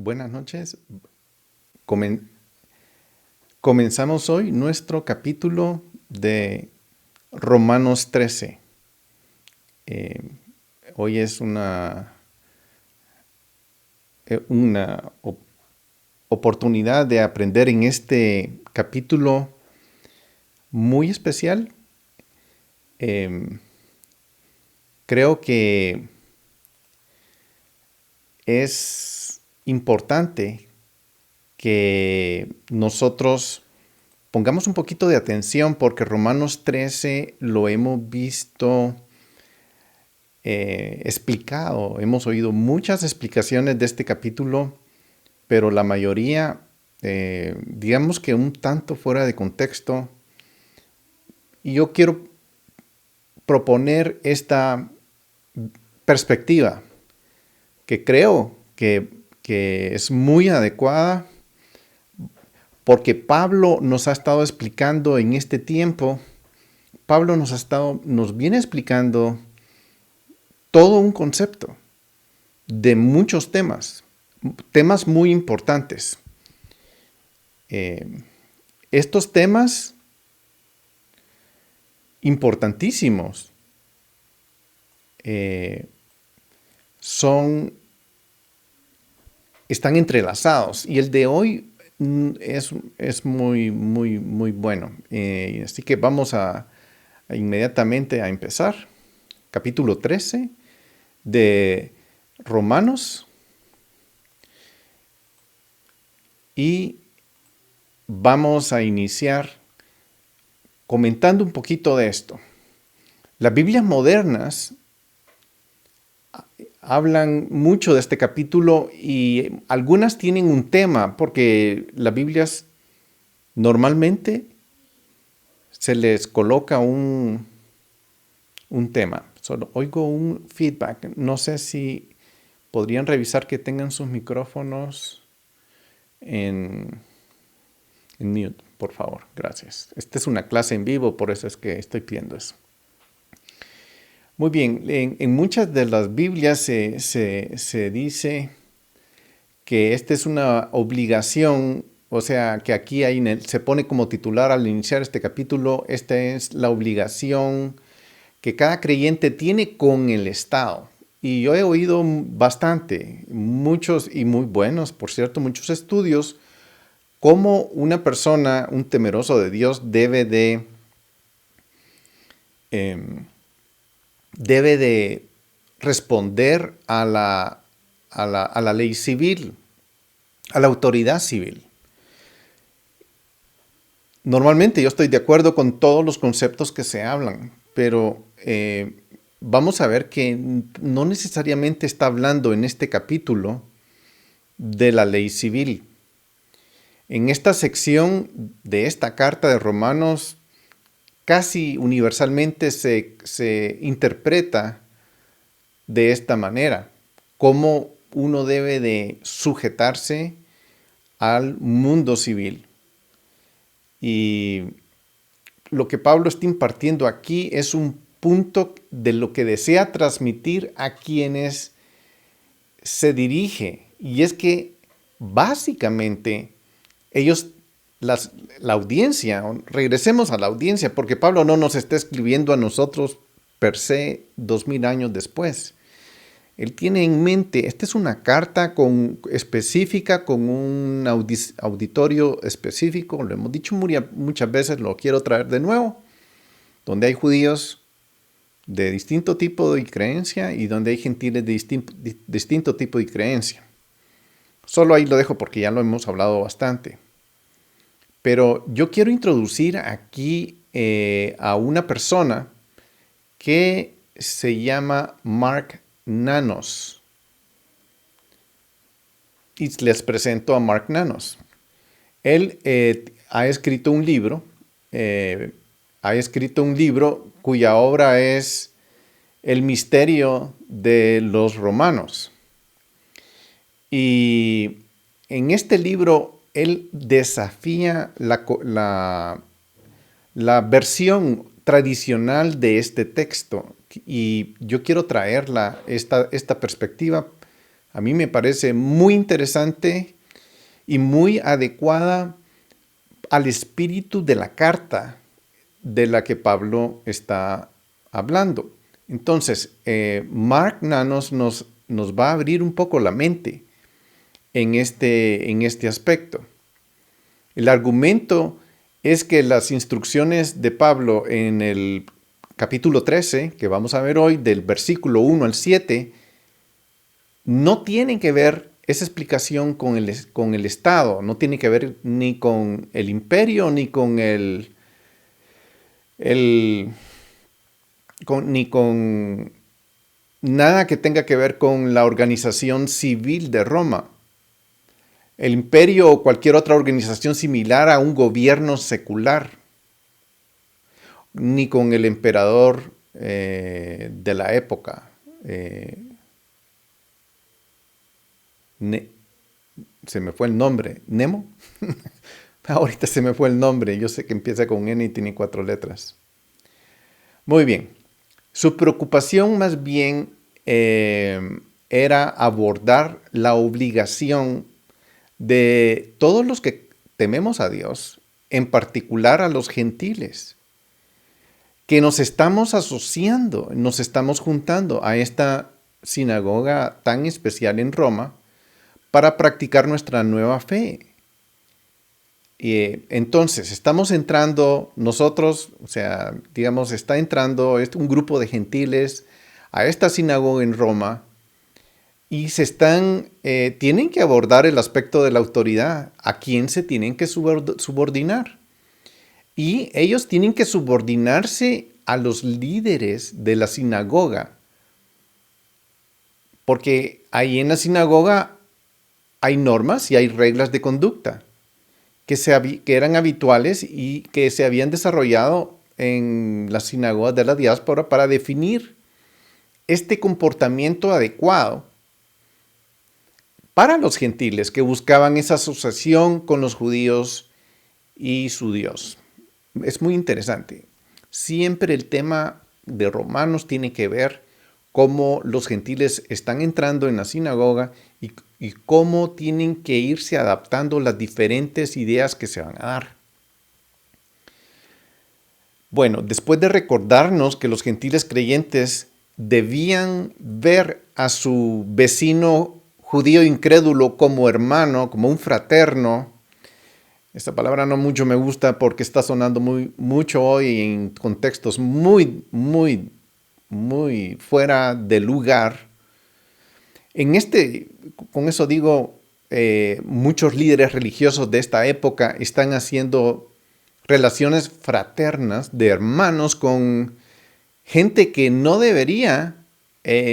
Buenas noches. Comen- Comenzamos hoy nuestro capítulo de Romanos 13. Eh, Hoy es una oportunidad de aprender en este capítulo muy especial. Eh, Creo que es importante que nosotros pongamos un poquito de atención porque Romanos 13 lo hemos visto explicado. Hemos oído muchas explicaciones de este capítulo, pero la mayoría, digamos que un tanto fuera de contexto. Y yo quiero proponer esta perspectiva que creo que es muy adecuada porque Pablo nos ha estado explicando en este tiempo. Pablo nos viene explicando todo un concepto de muchos temas muy importantes. Eh, Estos temas importantísimos eh, son, están entrelazados y el de hoy es muy, muy, muy bueno. Así que vamos a inmediatamente a empezar. Capítulo 13 de Romanos y vamos a iniciar comentando un poquito de esto. Las Biblias modernas hablan mucho de este capítulo y algunas tienen un tema porque las Biblias normalmente se les coloca un tema. Solo oigo un feedback. No sé si podrían revisar que tengan sus micrófonos en, en mute, por favor. Gracias. Esta es una clase en vivo, por eso es que estoy pidiendo eso. Muy bien, en muchas de las Biblias se dice que esta es una obligación, o sea, que aquí se pone como titular al iniciar este capítulo, esta es la obligación que cada creyente tiene con el Estado. Y yo he oído bastante, muchos y muy buenos, por cierto, muchos estudios, cómo una persona, un temeroso de Dios, eh, debe de responder a la ley civil, a la autoridad civil. Normalmente yo estoy de acuerdo con todos los conceptos que se hablan, pero vamos a ver que no necesariamente está hablando en este capítulo de la ley civil. En esta sección de esta carta de Romanos, casi universalmente se interpreta de esta manera, cómo uno debe de sujetarse al mundo civil. Y lo que Pablo está impartiendo aquí es un punto de lo que desea transmitir a quienes se dirige. Y es que básicamente ellos, la audiencia, regresemos a la audiencia, porque Pablo no nos está escribiendo a nosotros per se 2000 años después. Él tiene en mente, esta es una carta específica, con un auditorio específico, lo hemos dicho muchas veces, lo quiero traer de nuevo, donde hay judíos de distinto tipo de creencia y donde hay gentiles de distinto tipo de creencia. Solo ahí lo dejo porque ya lo hemos hablado bastante. Pero yo quiero introducir aquí a una persona que se llama Mark Nanos. Y les presento a Mark Nanos. Él ha escrito un libro, cuya obra es El misterio de los romanos. Y en este libro él desafía la versión tradicional de este texto. Y yo quiero traerla, esta perspectiva, A mí me parece muy interesante y muy adecuada al espíritu de la carta de la que Pablo está hablando. Entonces, Mark Nanos nos va a abrir un poco la mente en este aspecto. El argumento es que las instrucciones de Pablo en el capítulo 13, que vamos a ver hoy, del versículo 1 al 7, no tienen que ver esa explicación con el Estado, no tiene que ver ni con el imperio, ni con ni con nada que tenga que ver con la organización civil de Roma. El imperio o cualquier otra organización similar a un gobierno secular, ni con el emperador de la época. Se me fue el nombre. ¿Nemo? Ahorita se me fue el nombre. Yo sé que empieza con N y tiene 4 letras. Muy bien. Su preocupación más bien era abordar la obligación de todos los que tememos a Dios, en particular a los gentiles, que nos estamos asociando, nos estamos juntando a esta sinagoga tan especial en Roma para practicar nuestra nueva fe. Y entonces estamos entrando nosotros, o sea, digamos, está entrando un grupo de gentiles a esta sinagoga en Roma y tienen que abordar el aspecto de la autoridad, a quién se tienen que subordinar. Y ellos tienen que subordinarse a los líderes de la sinagoga, porque ahí en la sinagoga hay normas y hay reglas de conducta que eran habituales y que se habían desarrollado en las sinagogas de la diáspora para definir este comportamiento adecuado para los gentiles que buscaban esa asociación con los judíos y su Dios. Es muy interesante. Siempre el tema de Romanos tiene que ver cómo los gentiles están entrando en la sinagoga y cómo tienen que irse adaptando las diferentes ideas que se van a dar. Bueno, después de recordarnos que los gentiles creyentes debían ver a su vecino judío incrédulo como hermano, como un fraterno. Esta palabra no mucho me gusta porque está sonando mucho hoy en contextos muy fuera de lugar. Con eso digo, muchos líderes religiosos de esta época están haciendo relaciones fraternas de hermanos con gente que no debería,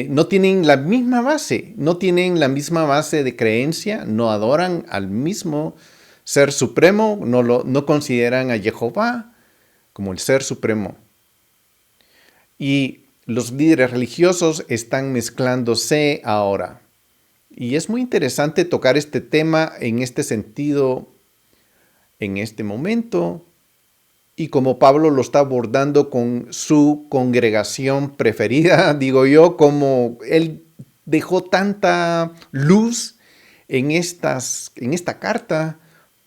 no tienen la misma base, de creencia, no adoran al mismo ser supremo, no consideran a Jehová como el ser supremo. Y los líderes religiosos están mezclándose ahora. Y es muy interesante tocar este tema en este sentido, en este momento, y como Pablo lo está abordando con su congregación preferida, digo yo, como él dejó tanta luz en esta carta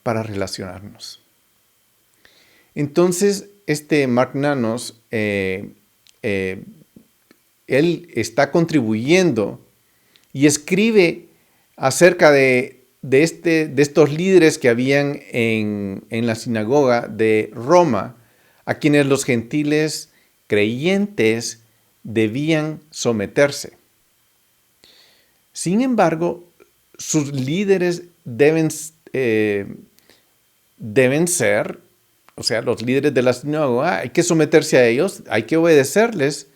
para relacionarnos. Entonces, Mark Nanos, él está contribuyendo y escribe acerca de estos líderes que habían en la sinagoga de Roma, a quienes los gentiles creyentes debían someterse. Sin embargo, sus líderes deben ser, o sea, los líderes de la sinagoga, hay que someterse a ellos, hay que obedecerles,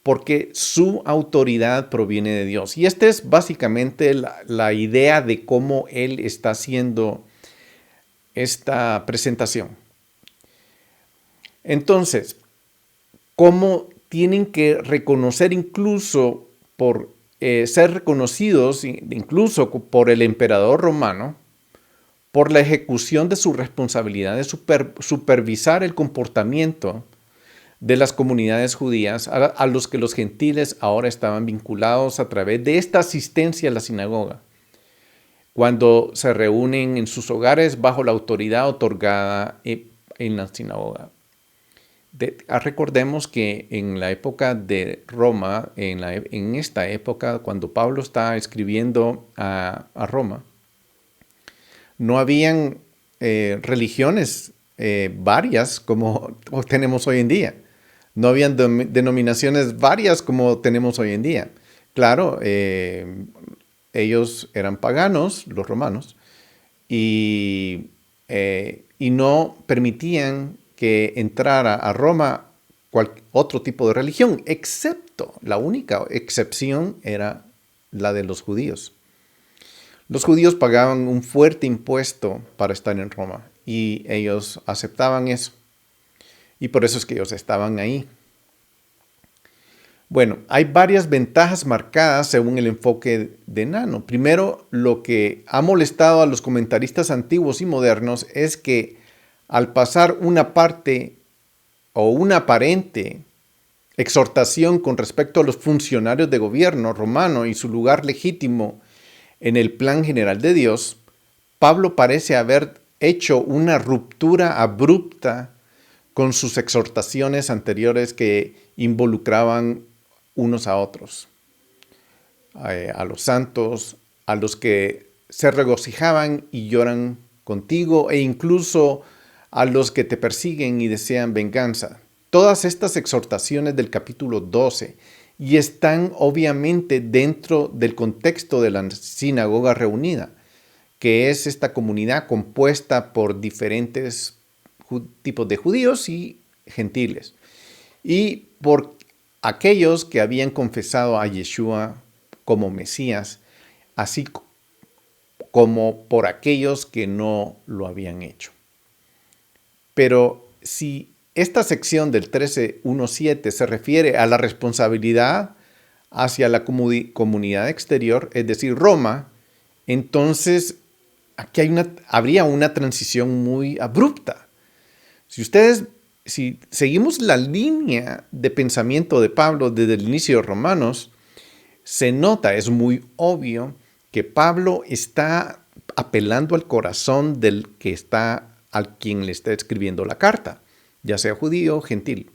porque su autoridad proviene de Dios. Y esta es básicamente la idea de cómo él está haciendo esta presentación. Entonces, ¿cómo tienen que reconocer incluso por ser reconocidos, incluso por el emperador romano, por la ejecución de su responsabilidad de supervisar el comportamiento de las comunidades judías a los que los gentiles ahora estaban vinculados a través de esta asistencia a la sinagoga, cuando se reúnen en sus hogares bajo la autoridad otorgada en la sinagoga. Recordemos que en la época de Roma, en esta época, cuando Pablo está escribiendo a Roma, no habían religiones varias como tenemos hoy en día. No habían denominaciones varias como tenemos hoy en día. Claro, ellos eran paganos, los romanos, y no permitían que entrara a Roma otro tipo de religión, excepto, la única excepción era la de los judíos. Los judíos pagaban un fuerte impuesto para estar en Roma y ellos aceptaban eso. Y por eso es que ellos estaban ahí. Bueno, hay varias ventajas marcadas según el enfoque de Nano. Primero, lo que ha molestado a los comentaristas antiguos y modernos es que al pasar una parte o una aparente exhortación con respecto a los funcionarios de gobierno romano y su lugar legítimo en el plan general de Dios, Pablo parece haber hecho una ruptura abrupta con sus exhortaciones anteriores que involucraban unos a otros, a los santos, a los que se regocijaban y lloran contigo, e incluso a los que te persiguen y desean venganza. Todas estas exhortaciones del capítulo 12 y están obviamente dentro del contexto de la sinagoga reunida, que es esta comunidad compuesta por diferentes tipos de judíos y gentiles, y por aquellos que habían confesado a Yeshua como Mesías, así como por aquellos que no lo habían hecho. Pero si esta sección del 13:1-7 se refiere a la responsabilidad hacia la comunidad exterior, es decir, Roma, entonces aquí habría una transición muy abrupta. Si seguimos la línea de pensamiento de Pablo desde el inicio de Romanos, se nota, es muy obvio, que Pablo está apelando al corazón al quien le está escribiendo la carta, ya sea judío o gentil.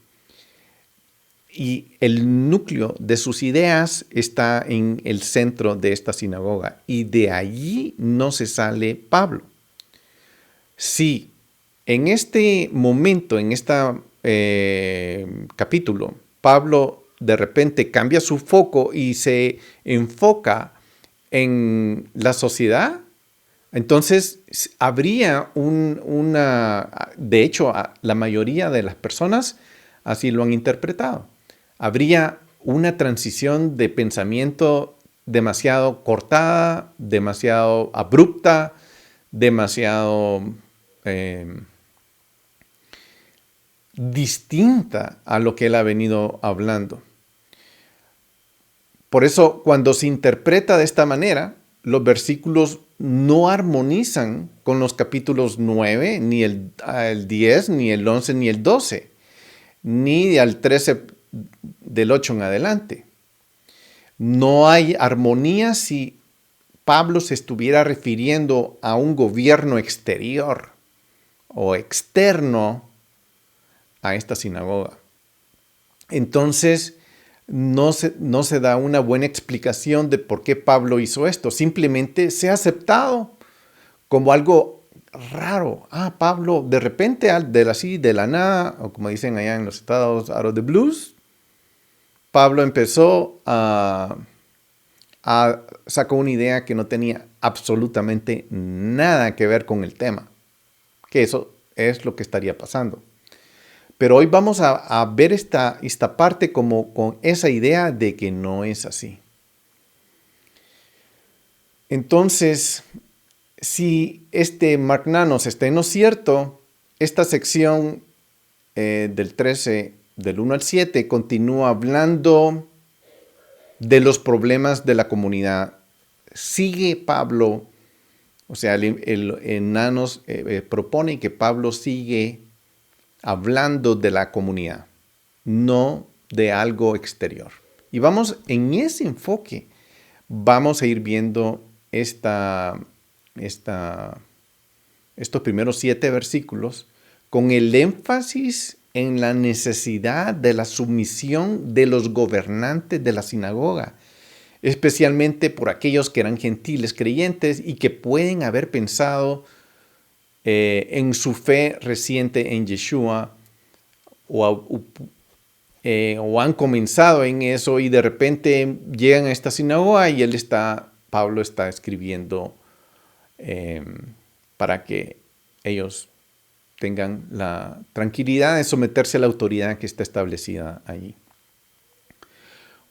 Y el núcleo de sus ideas está en el centro de esta sinagoga, y de allí no se sale Pablo. Si en este momento, en este capítulo, Pablo de repente cambia su foco y se enfoca en la sociedad, entonces habría de hecho, la mayoría de las personas así lo han interpretado. Habría una transición de pensamiento demasiado cortada, demasiado abrupta, demasiado distinta a lo que él ha venido hablando. Por eso, cuando se interpreta de esta manera, los versículos no armonizan con los capítulos 9, ni el 10, ni el 11, ni el 12, ni al 13 del 8 en adelante. No hay armonía si Pablo se estuviera refiriendo a un gobierno exterior o externo a esta sinagoga. Entonces, no se da una buena explicación de por qué Pablo hizo esto. Simplemente se ha aceptado como algo raro. Pablo, de repente, de la nada, o como dicen allá en los Estados, out of the blues, Pablo empezó a sacar una idea que no tenía absolutamente nada que ver con el tema. Que eso es lo que estaría pasando. Pero hoy vamos a ver esta parte como con esa idea de que no es así. Entonces, si Mark Nanos está en lo cierto, esta sección del 13, del 1 al 7, continúa hablando de los problemas de la comunidad. Sigue Pablo, o sea, el Nanos propone que Pablo sigue hablando de la comunidad. no de algo exterior. Y vamos, en ese enfoque, vamos a ir viendo estos primeros 7 versículos con el énfasis en la necesidad de la sumisión de los gobernantes de la sinagoga, especialmente por aquellos que eran gentiles creyentes y que pueden haber pensado en su fe reciente en Yeshua o han comenzado en eso y de repente llegan a esta sinagoga y Pablo está escribiendo para que ellos tengan la tranquilidad de someterse a la autoridad que está establecida allí.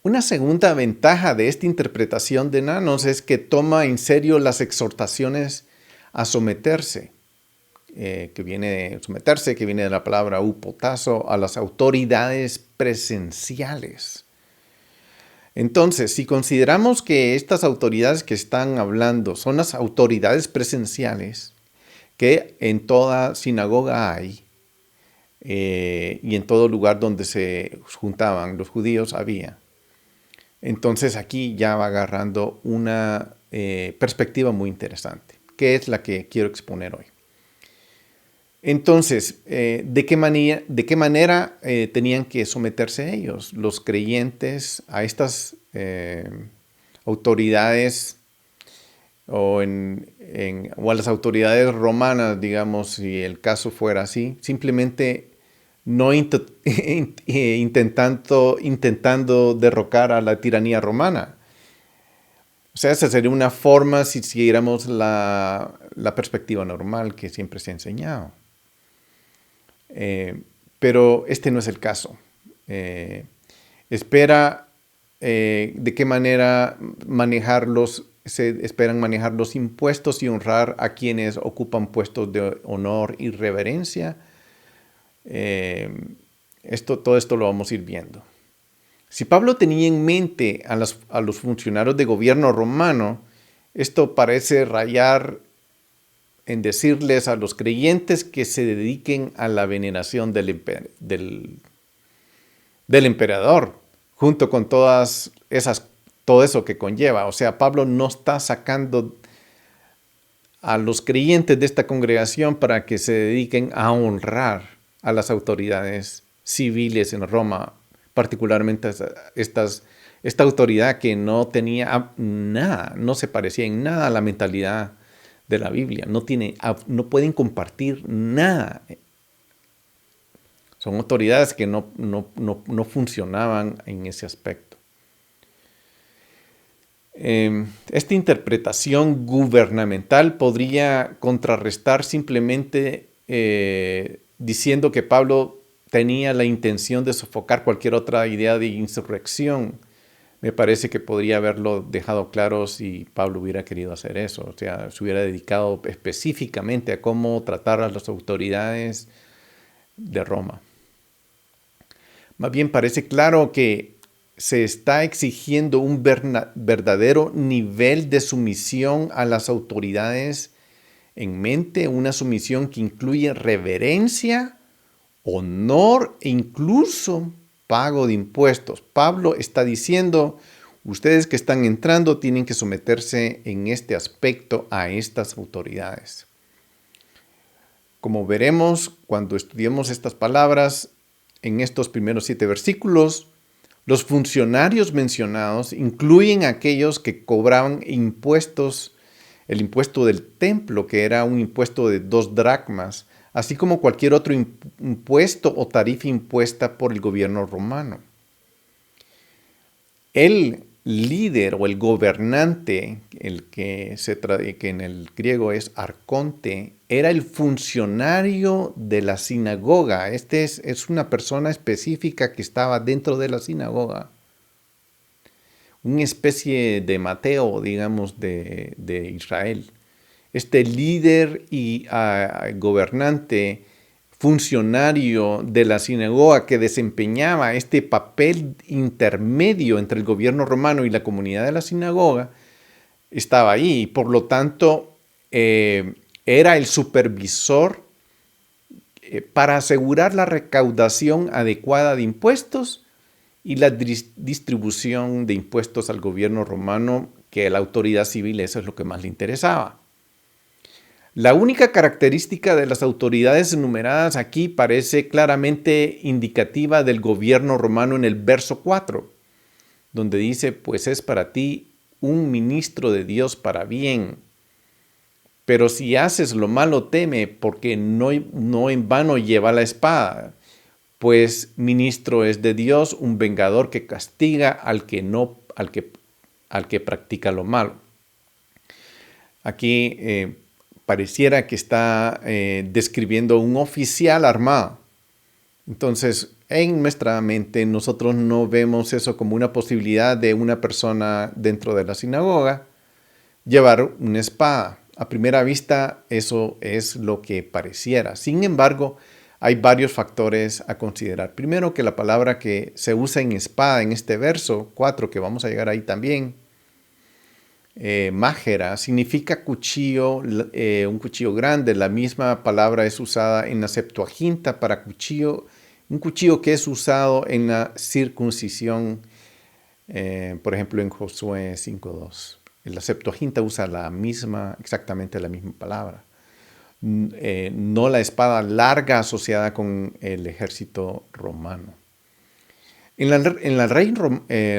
Una segunda ventaja de esta interpretación de Nanos es que toma en serio las exhortaciones a someterse, que viene de la palabra upotazo, a las autoridades presenciales. Entonces, si consideramos que estas autoridades que están hablando son las autoridades presenciales que en toda sinagoga hay y en todo lugar donde se juntaban los judíos había, entonces aquí ya va agarrando una perspectiva muy interesante, que es la que quiero exponer hoy. Entonces, ¿de qué manera tenían que someterse ellos, los creyentes, a estas autoridades o a las autoridades romanas, digamos, si el caso fuera así? Simplemente no intentando derrocar a la tiranía romana. O sea, esa sería una forma si siguiéramos la perspectiva normal que siempre se ha enseñado. Pero este no es el caso. Espera de qué manera se esperan manejar los impuestos y honrar a quienes ocupan puestos de honor y reverencia. Todo esto lo vamos a ir viendo. Si Pablo tenía en mente a los funcionarios de gobierno romano, esto parece rayar en decirles a los creyentes que se dediquen a la veneración del emperador, junto con todo eso que conlleva. O sea, Pablo no está sacando a los creyentes de esta congregación para que se dediquen a honrar a las autoridades civiles en Roma, particularmente esta autoridad que no tenía nada, no se parecía en nada a la mentalidad de la Biblia, no pueden compartir nada. Son autoridades que no funcionaban en ese aspecto. Esta interpretación gubernamental podría contrarrestar simplemente diciendo que Pablo tenía la intención de sofocar cualquier otra idea de insurrección. Me parece que podría haberlo dejado claro si Pablo hubiera querido hacer eso. O sea, se hubiera dedicado específicamente a cómo tratar a las autoridades de Roma. Más bien parece claro que se está exigiendo un verdadero nivel de sumisión a las autoridades en mente, una sumisión que incluye reverencia, honor e incluso pago de impuestos. Pablo está diciendo, ustedes que están entrando tienen que someterse en este aspecto a estas autoridades. Como veremos cuando estudiemos estas palabras en estos primeros 7 versículos, los funcionarios mencionados incluyen a aquellos que cobraban impuestos, el impuesto del templo, que era un impuesto de 2 dracmas, así como cualquier otro impuesto o tarifa impuesta por el gobierno romano. El líder o el gobernante, que en el griego es arconte, era el funcionario de la sinagoga. Es una persona específica que estaba dentro de la sinagoga. Una especie de Mateo, digamos, de Israel. Este líder y gobernante, funcionario de la sinagoga que desempeñaba este papel intermedio entre el gobierno romano y la comunidad de la sinagoga, estaba ahí y por lo tanto era el supervisor para asegurar la recaudación adecuada de impuestos y la distribución de impuestos al gobierno romano, que a la autoridad civil eso es lo que más le interesaba. La única característica de las autoridades enumeradas aquí parece claramente indicativa del gobierno romano en el verso 4, donde dice, pues es para ti un ministro de Dios para bien. Pero si haces lo malo, teme, porque no en vano lleva la espada, pues ministro es de Dios, un vengador que castiga al que practica lo malo. Aquí pareciera que está describiendo un oficial armado. Entonces, en nuestra mente nosotros no vemos eso como una posibilidad de una persona dentro de la sinagoga llevar una espada. A primera vista eso es lo que pareciera. Sin embargo, hay varios factores a considerar. Primero, que la palabra que se usa en espada en este verso 4, que vamos a llegar ahí también, mágera, significa cuchillo, un cuchillo grande. La misma palabra es usada en la Septuaginta para cuchillo, un cuchillo que es usado en la circuncisión, por ejemplo en Josué 5:2. La Septuaginta usa exactamente la misma palabra. No la espada larga asociada con el ejército romano. En la ley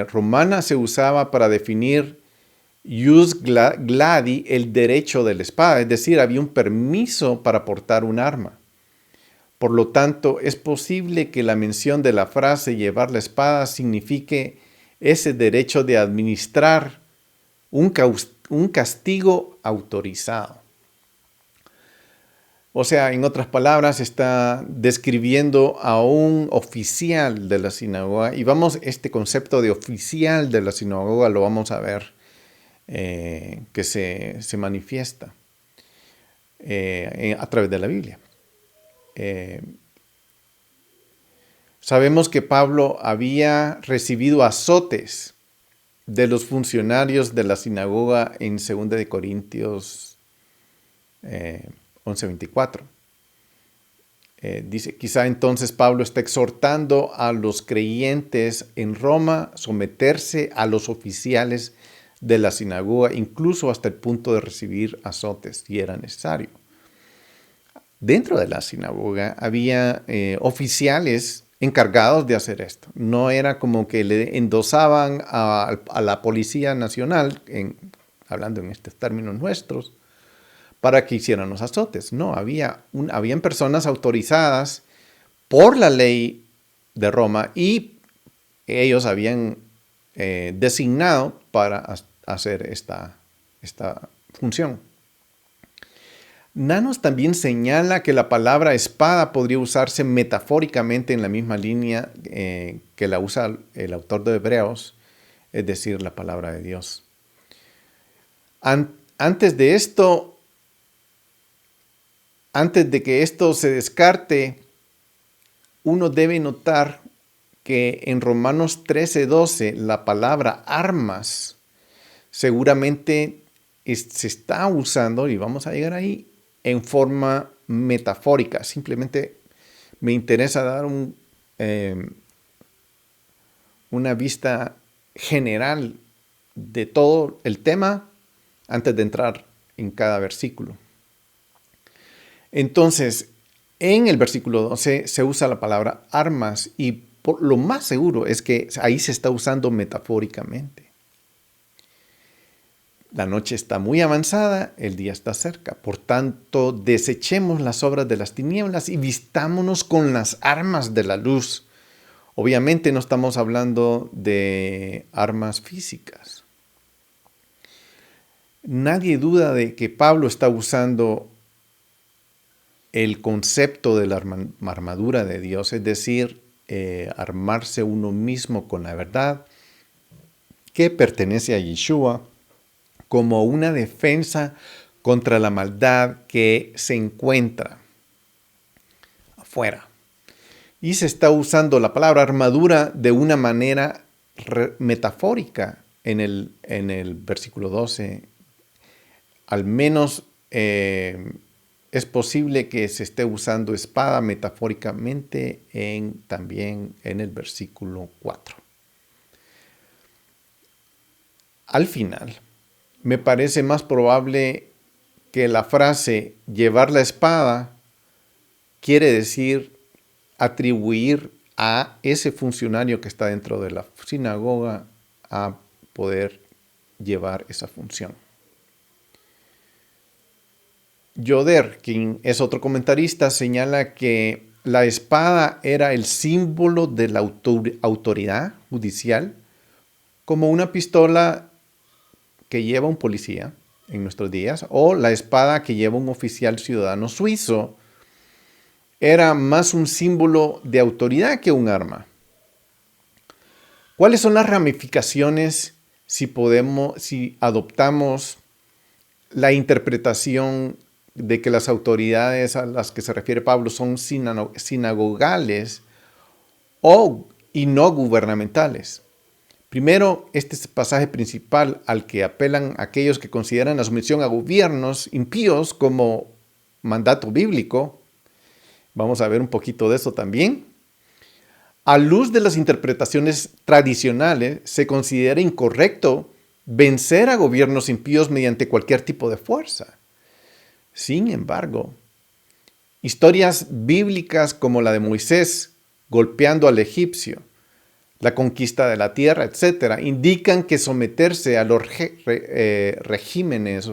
romana se usaba para definir jus gladi, el derecho de la espada, es decir, había un permiso para portar un arma. Por lo tanto, es posible que la mención de la frase llevar la espada signifique ese derecho de administrar un castigo autorizado. O sea, en otras palabras, está describiendo a un oficial de la sinagoga. Y este concepto de oficial de la sinagoga lo vamos a ver que se manifiesta a través de la Biblia. Sabemos que Pablo había recibido azotes de los funcionarios de la sinagoga en 2 de Corintios 11:24. Dice, quizá entonces Pablo está exhortando a los creyentes en Roma a someterse a los oficiales de la sinagoga, incluso hasta el punto de recibir azotes si era necesario. Dentro de la sinagoga había oficiales encargados de hacer esto. No era como que le endosaban a la Policía Nacional, hablando en estos términos nuestros, para que hicieran los azotes. No, habían personas autorizadas por la ley de Roma y ellos habían designado para hacer esta función. Nanos también señala que la palabra espada podría usarse metafóricamente en la misma línea que la usa el autor de Hebreos, es decir, la palabra de Dios. Antes de que esto se descarte, uno debe notar que en Romanos 13:12 la palabra armas seguramente se está usando, y vamos a llegar ahí, en forma metafórica. Simplemente me interesa dar una vista general de todo el tema antes de entrar en cada versículo. Entonces, en el versículo 12 se usa la palabra armas y lo más seguro es que ahí se está usando metafóricamente. La noche está muy avanzada, el día está cerca. Por tanto, desechemos las obras de las tinieblas y vistámonos con las armas de la luz. Obviamente no estamos hablando de armas físicas. Nadie duda de que Pablo está usando el concepto de la armadura de Dios, es decir, armarse uno mismo con la verdad que pertenece a Yeshua, como una defensa contra la maldad que se encuentra afuera. Y se está usando la palabra armadura de una manera metafórica en el versículo 12. Al menos es posible que se esté usando espada metafóricamente también en el versículo 4. Al final, me parece más probable que la frase llevar la espada quiere decir atribuir a ese funcionario que está dentro de la sinagoga a poder llevar esa función. Yoder, quien es otro comentarista, señala que la espada era el símbolo de la autoridad judicial, como una pistola que lleva un policía en nuestros días, o la espada que lleva un oficial ciudadano suizo, era más un símbolo de autoridad que un arma. ¿Cuáles son las ramificaciones si adoptamos la interpretación de que las autoridades a las que se refiere Pablo son sinagogales y no gubernamentales? Primero, este es el pasaje principal al que apelan aquellos que consideran la sumisión a gobiernos impíos como mandato bíblico. Vamos a ver un poquito de eso también. A luz de las interpretaciones tradicionales, se considera incorrecto vencer a gobiernos impíos mediante cualquier tipo de fuerza. Sin embargo, historias bíblicas como la de Moisés golpeando al egipcio, la conquista de la tierra, etc., indican que someterse a los regímenes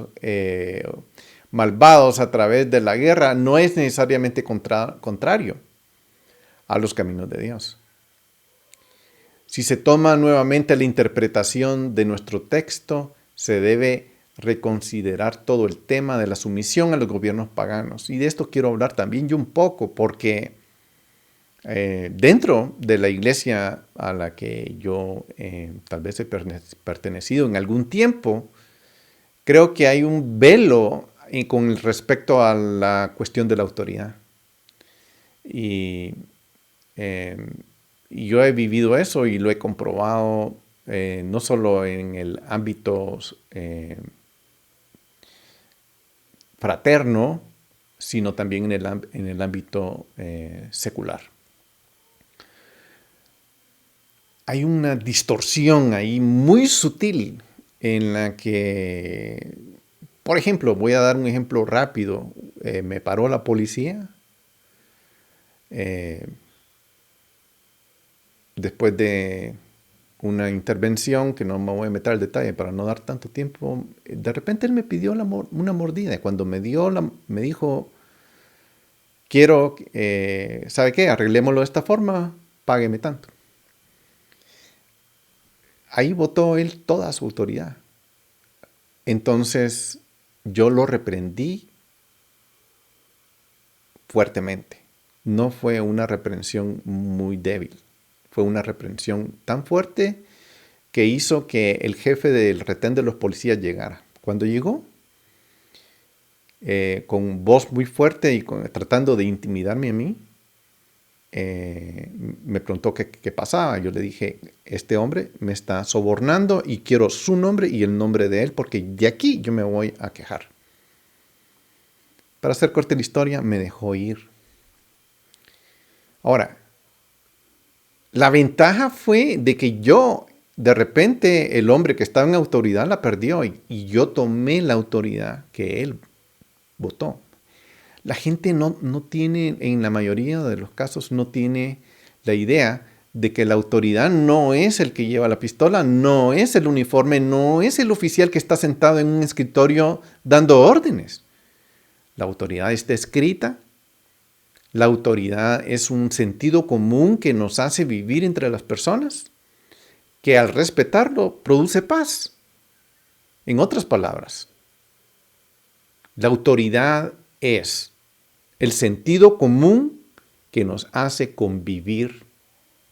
malvados a través de la guerra no es necesariamente contrario a los caminos de Dios. Si se toma nuevamente la interpretación de nuestro texto, se debe reconsiderar todo el tema de la sumisión a los gobiernos paganos. Y de esto quiero hablar también yo un poco, porque dentro de la iglesia a la que yo tal vez he pertenecido en algún tiempo, creo que hay un velo con respecto a la cuestión de la autoridad. Y yo he vivido eso y lo he comprobado no solo en el ámbito fraterno, sino también en el ámbito secular. Hay una distorsión ahí muy sutil en la que, por ejemplo, voy a dar un ejemplo rápido. Me paró la policía después de una intervención, que no me voy a meter al detalle para no dar tanto tiempo. De repente él me pidió una mordida. Cuando me dijo, quiero, ¿sabe qué? Arreglémoslo de esta forma, págueme tanto. Ahí botó él toda su autoridad. Entonces yo lo reprendí fuertemente. No fue una reprensión muy débil. Fue una reprensión tan fuerte que hizo que el jefe del retén de los policías llegara. Cuando llegó, con voz muy fuerte y tratando de intimidarme a mí, me preguntó qué pasaba. Yo le dije, este hombre me está sobornando y quiero su nombre y el nombre de él, porque de aquí yo me voy a quejar. Para hacer corta la historia, me dejó ir. Ahora, la ventaja fue de que yo, de repente, el hombre que estaba en autoridad la perdió y yo tomé la autoridad que él votó. La gente no tiene, en la mayoría de los casos, no tiene la idea de que la autoridad no es el que lleva la pistola, no es el uniforme, no es el oficial que está sentado en un escritorio dando órdenes. La autoridad está escrita. La autoridad es un sentido común que nos hace vivir entre las personas, que al respetarlo produce paz. En otras palabras, la autoridad es el sentido común que nos hace convivir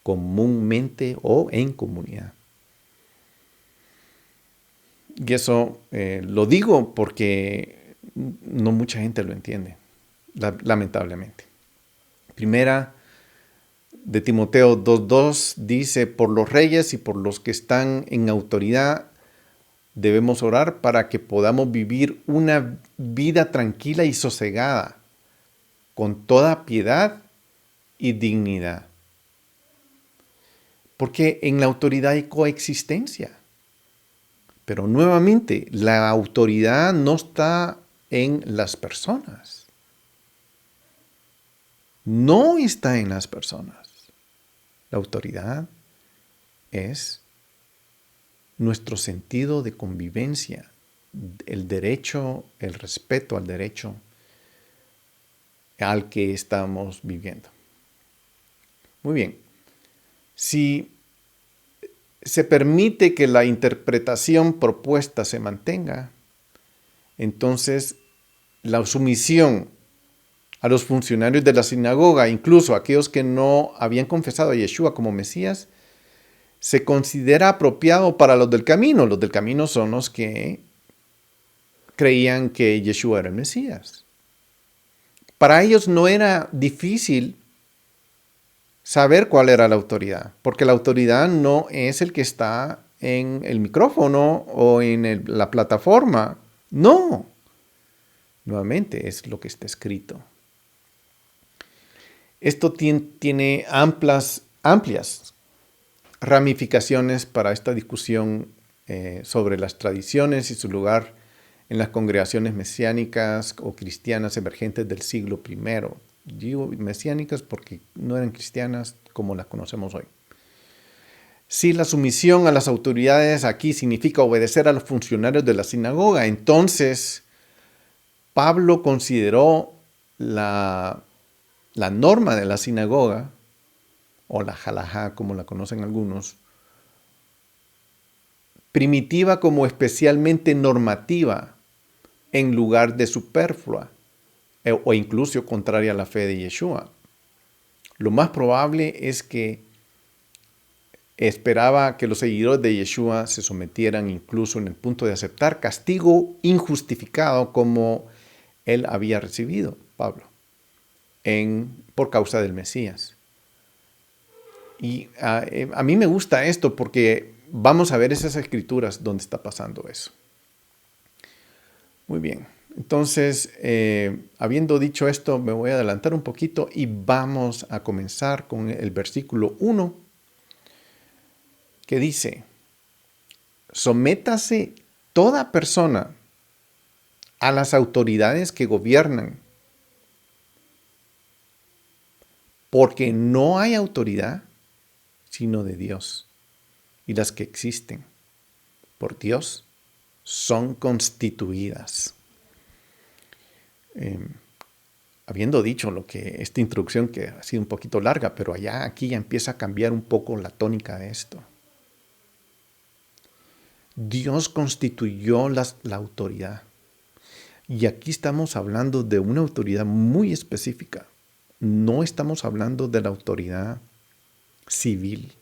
comúnmente o en comunidad. Y eso lo digo porque no mucha gente lo entiende, lamentablemente. Primera de Timoteo 2:2 dice, por los reyes y por los que están en autoridad debemos orar para que podamos vivir una vida tranquila y sosegada, con toda piedad y dignidad. Porque en la autoridad hay coexistencia. Pero nuevamente, la autoridad no está en las personas. No está en las personas. La autoridad es nuestro sentido de convivencia, el derecho, el respeto al derecho al que estamos viviendo. Muy bien. Si se permite que la interpretación propuesta se mantenga, entonces la sumisión a los funcionarios de la sinagoga, incluso a aquellos que no habían confesado a Yeshua como Mesías, se considera apropiado para los del camino. Los del camino son los que creían que Yeshua era el Mesías. Para ellos no era difícil saber cuál era la autoridad, porque la autoridad no es el que está en el micrófono o en la plataforma. No. Nuevamente es lo que está escrito. Esto tiene amplias ramificaciones para esta discusión sobre las tradiciones y su lugar en las congregaciones mesiánicas o cristianas emergentes del siglo I. Digo mesiánicas porque no eran cristianas como las conocemos hoy. Si la sumisión a las autoridades aquí significa obedecer a los funcionarios de la sinagoga, entonces Pablo consideró la norma de la sinagoga, o la halajá como la conocen algunos, primitiva como especialmente normativa en lugar de superflua o incluso contraria a la fe de Yeshua. Lo más probable es que esperaba que los seguidores de Yeshua se sometieran incluso en el punto de aceptar castigo injustificado como él había recibido, Pablo, por causa del Mesías. Y a mí me gusta esto porque vamos a ver esas escrituras donde está pasando eso. Muy bien. Entonces, habiendo dicho esto, me voy a adelantar un poquito y vamos a comenzar con el versículo 1 que dice: sométase toda persona a las autoridades que gobiernan, porque no hay autoridad sino de Dios, y las que existen por Dios son constituidas. Habiendo dicho esta introducción que ha sido un poquito larga, pero aquí ya empieza a cambiar un poco la tónica de esto. Dios constituyó la autoridad. Y aquí estamos hablando de una autoridad muy específica. No estamos hablando de la autoridad civil.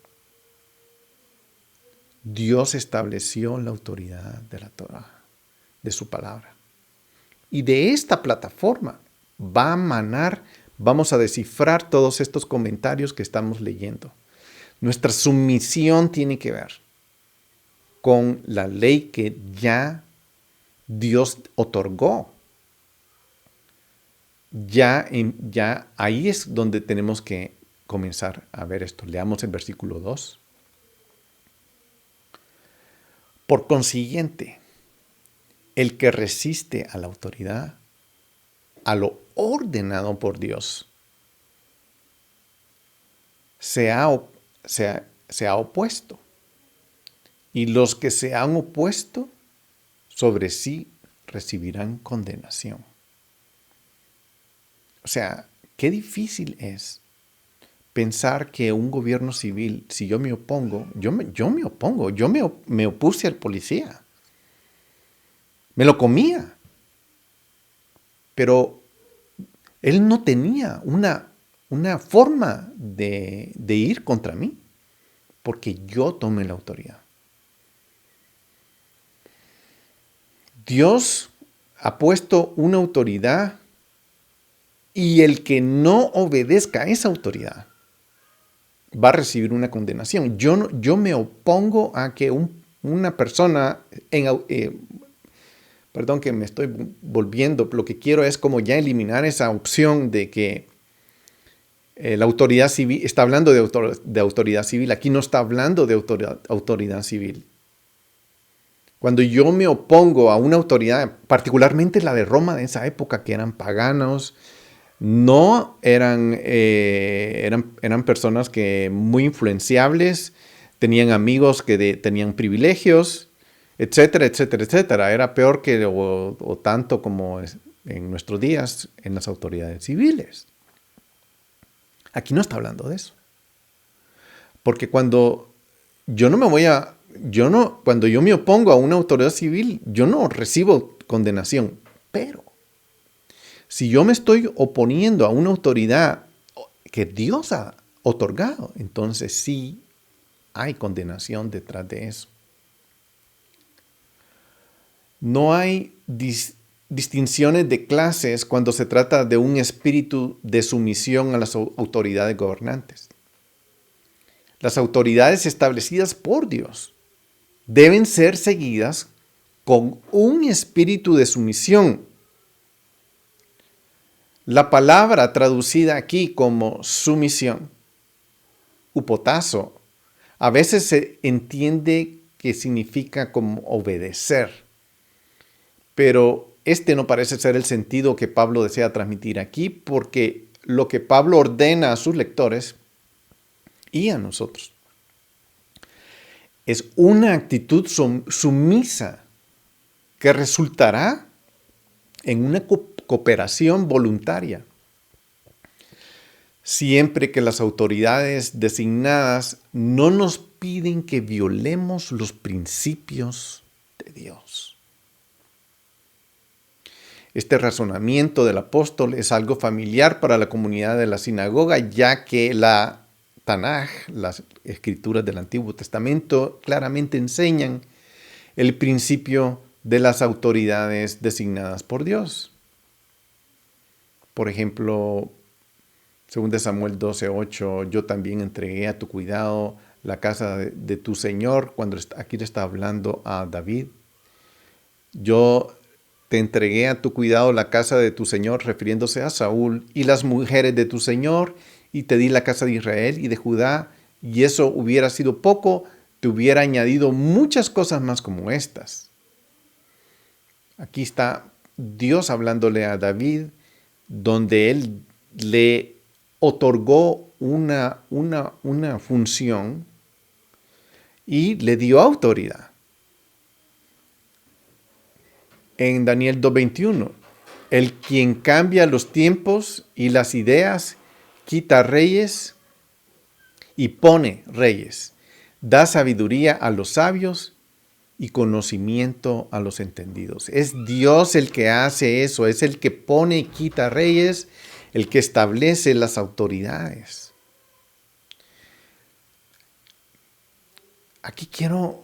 Dios estableció la autoridad de la Torah, de su palabra. Y de esta plataforma va a manar, vamos a descifrar todos estos comentarios que estamos leyendo. Nuestra sumisión tiene que ver con la ley que ya Dios otorgó. Ya ahí es donde tenemos que comenzar a ver esto. Leamos el versículo 2. Por consiguiente, el que resiste a la autoridad, a lo ordenado por Dios, se ha opuesto. Y los que se han opuesto sobre sí recibirán condenación. O sea, qué difícil es pensar que un gobierno civil, si yo me opongo, yo me opongo, me opuse al policía. Me lo comía. Pero él no tenía una forma de ir contra mí, porque yo tomé la autoridad. Dios ha puesto una autoridad y el que no obedezca a esa autoridad va a recibir una condenación. Yo me opongo a que una persona Perdón que me estoy volviendo. Lo que quiero es como ya eliminar esa opción de que la autoridad civil, está hablando de autoridad civil. Aquí no está hablando de autoridad civil. Cuando yo me opongo a una autoridad, particularmente la de Roma de esa época, que eran paganos, no eran personas que muy influenciables, tenían amigos que tenían privilegios, etcétera, etcétera, etcétera. Era peor que o tanto como en nuestros días en las autoridades civiles. Aquí no está hablando de eso. Porque cuando yo no me voy a, yo no, cuando yo me opongo a una autoridad civil, yo no recibo condenación. Pero si yo me estoy oponiendo a una autoridad que Dios ha otorgado, entonces sí hay condenación detrás de eso. No hay distinciones de clases cuando se trata de un espíritu de sumisión a las autoridades gobernantes. Las autoridades establecidas por Dios deben ser seguidas con un espíritu de sumisión. La palabra traducida aquí como sumisión, upotazo, a veces se entiende que significa como obedecer, pero este no parece ser el sentido que Pablo desea transmitir aquí, porque lo que Pablo ordena a sus lectores y a nosotros es una actitud sumisa que resultará en una cooperación voluntaria, siempre que las autoridades designadas no nos piden que violemos los principios de Dios. Este razonamiento del apóstol es algo familiar para la comunidad de la sinagoga, ya que la Tanaj, las escrituras del Antiguo Testamento, claramente enseñan el principio de las autoridades designadas por Dios. Por ejemplo, 2 Samuel 12:8, yo también entregué a tu cuidado la casa de tu Señor, cuando aquí le está hablando a David. Yo te entregué a tu cuidado la casa de tu Señor, refiriéndose a Saúl, y las mujeres de tu Señor, y te di la casa de Israel y de Judá, y eso hubiera sido poco, te hubiera añadido muchas cosas más como estas. Aquí está Dios hablándole a David, donde él le otorgó una función y le dio autoridad. En Daniel 2:21, el quien cambia los tiempos y las ideas, quita reyes y pone reyes, da sabiduría a los sabios y conocimiento a los entendidos. Es Dios el que hace eso, es el que pone y quita reyes, el que establece las autoridades. Aquí quiero,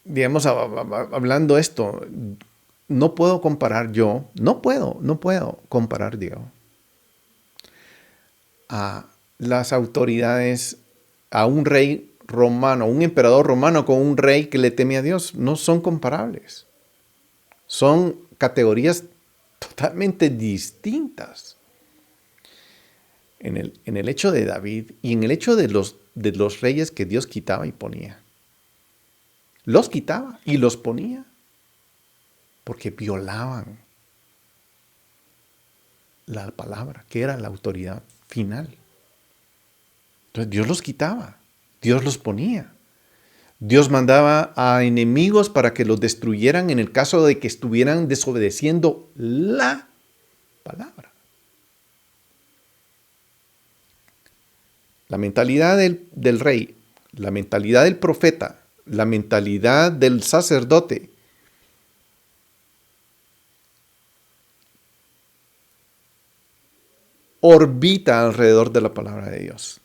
digamos, hablando esto, no puedo comparar no puedo comparar Dios a las autoridades, a un rey romano, un emperador romano con un rey que le teme a Dios. No son comparables. Son categorías totalmente distintas. En el hecho de David y en el hecho de los reyes que Dios quitaba y ponía. Los quitaba y los ponía porque violaban la palabra, que era la autoridad final. Entonces Dios los quitaba, Dios los ponía. Dios mandaba a enemigos para que los destruyeran en el caso de que estuvieran desobedeciendo la palabra. La mentalidad del rey, la mentalidad del profeta, la mentalidad del sacerdote orbita alrededor de la palabra de Dios.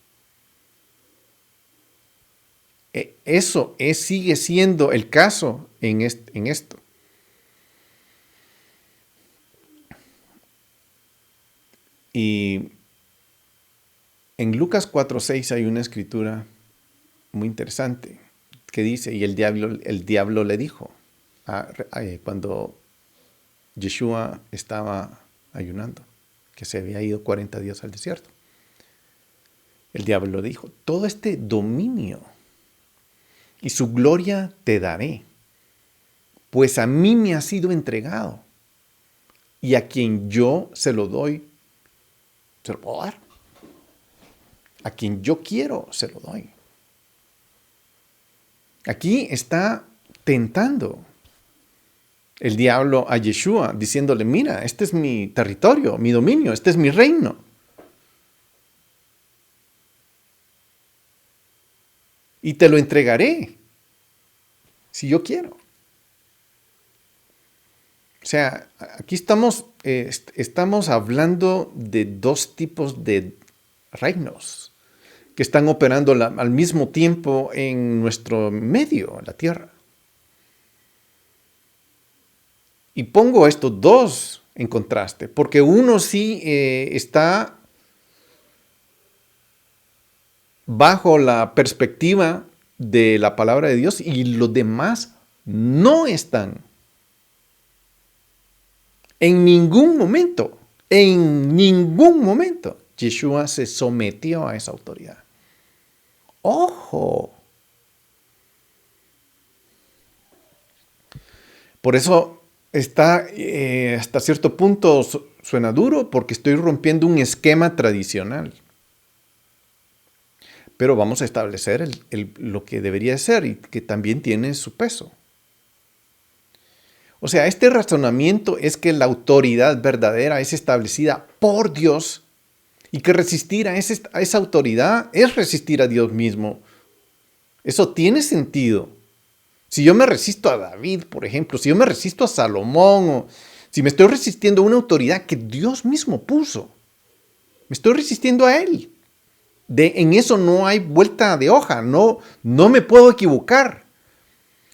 Eso sigue siendo el caso en esto. Y en Lucas 4:6 hay una escritura muy interesante que dice, y el diablo le dijo, cuando Yeshua estaba ayunando, que se había ido 40 días al desierto. El diablo dijo, todo este dominio y su gloria te daré, pues a mí me ha sido entregado, y a quien yo se lo doy, se lo puedo dar. A quien yo quiero, se lo doy. Aquí está tentando el diablo a Yeshua, diciéndole, mira, este es mi territorio, mi dominio, este es mi reino. Y te lo entregaré, si yo quiero. O sea, aquí estamos hablando de dos tipos de reinos que están operando al mismo tiempo en nuestro medio, en la tierra. Y pongo estos dos en contraste, porque uno sí está bajo la perspectiva de la palabra de Dios y los demás no están. En ningún momento, Yeshua se sometió a esa autoridad. ¡Ojo! Por eso está hasta cierto punto suena duro porque estoy rompiendo un esquema tradicional. Pero vamos a establecer lo que debería ser y que también tiene su peso. O sea, este razonamiento es que la autoridad verdadera es establecida por Dios y que resistir a esa autoridad es resistir a Dios mismo. Eso tiene sentido. Si yo me resisto a David, por ejemplo, si yo me resisto a Salomón, o si me estoy resistiendo a una autoridad que Dios mismo puso, me estoy resistiendo a Él. En eso no hay vuelta de hoja, no me puedo equivocar.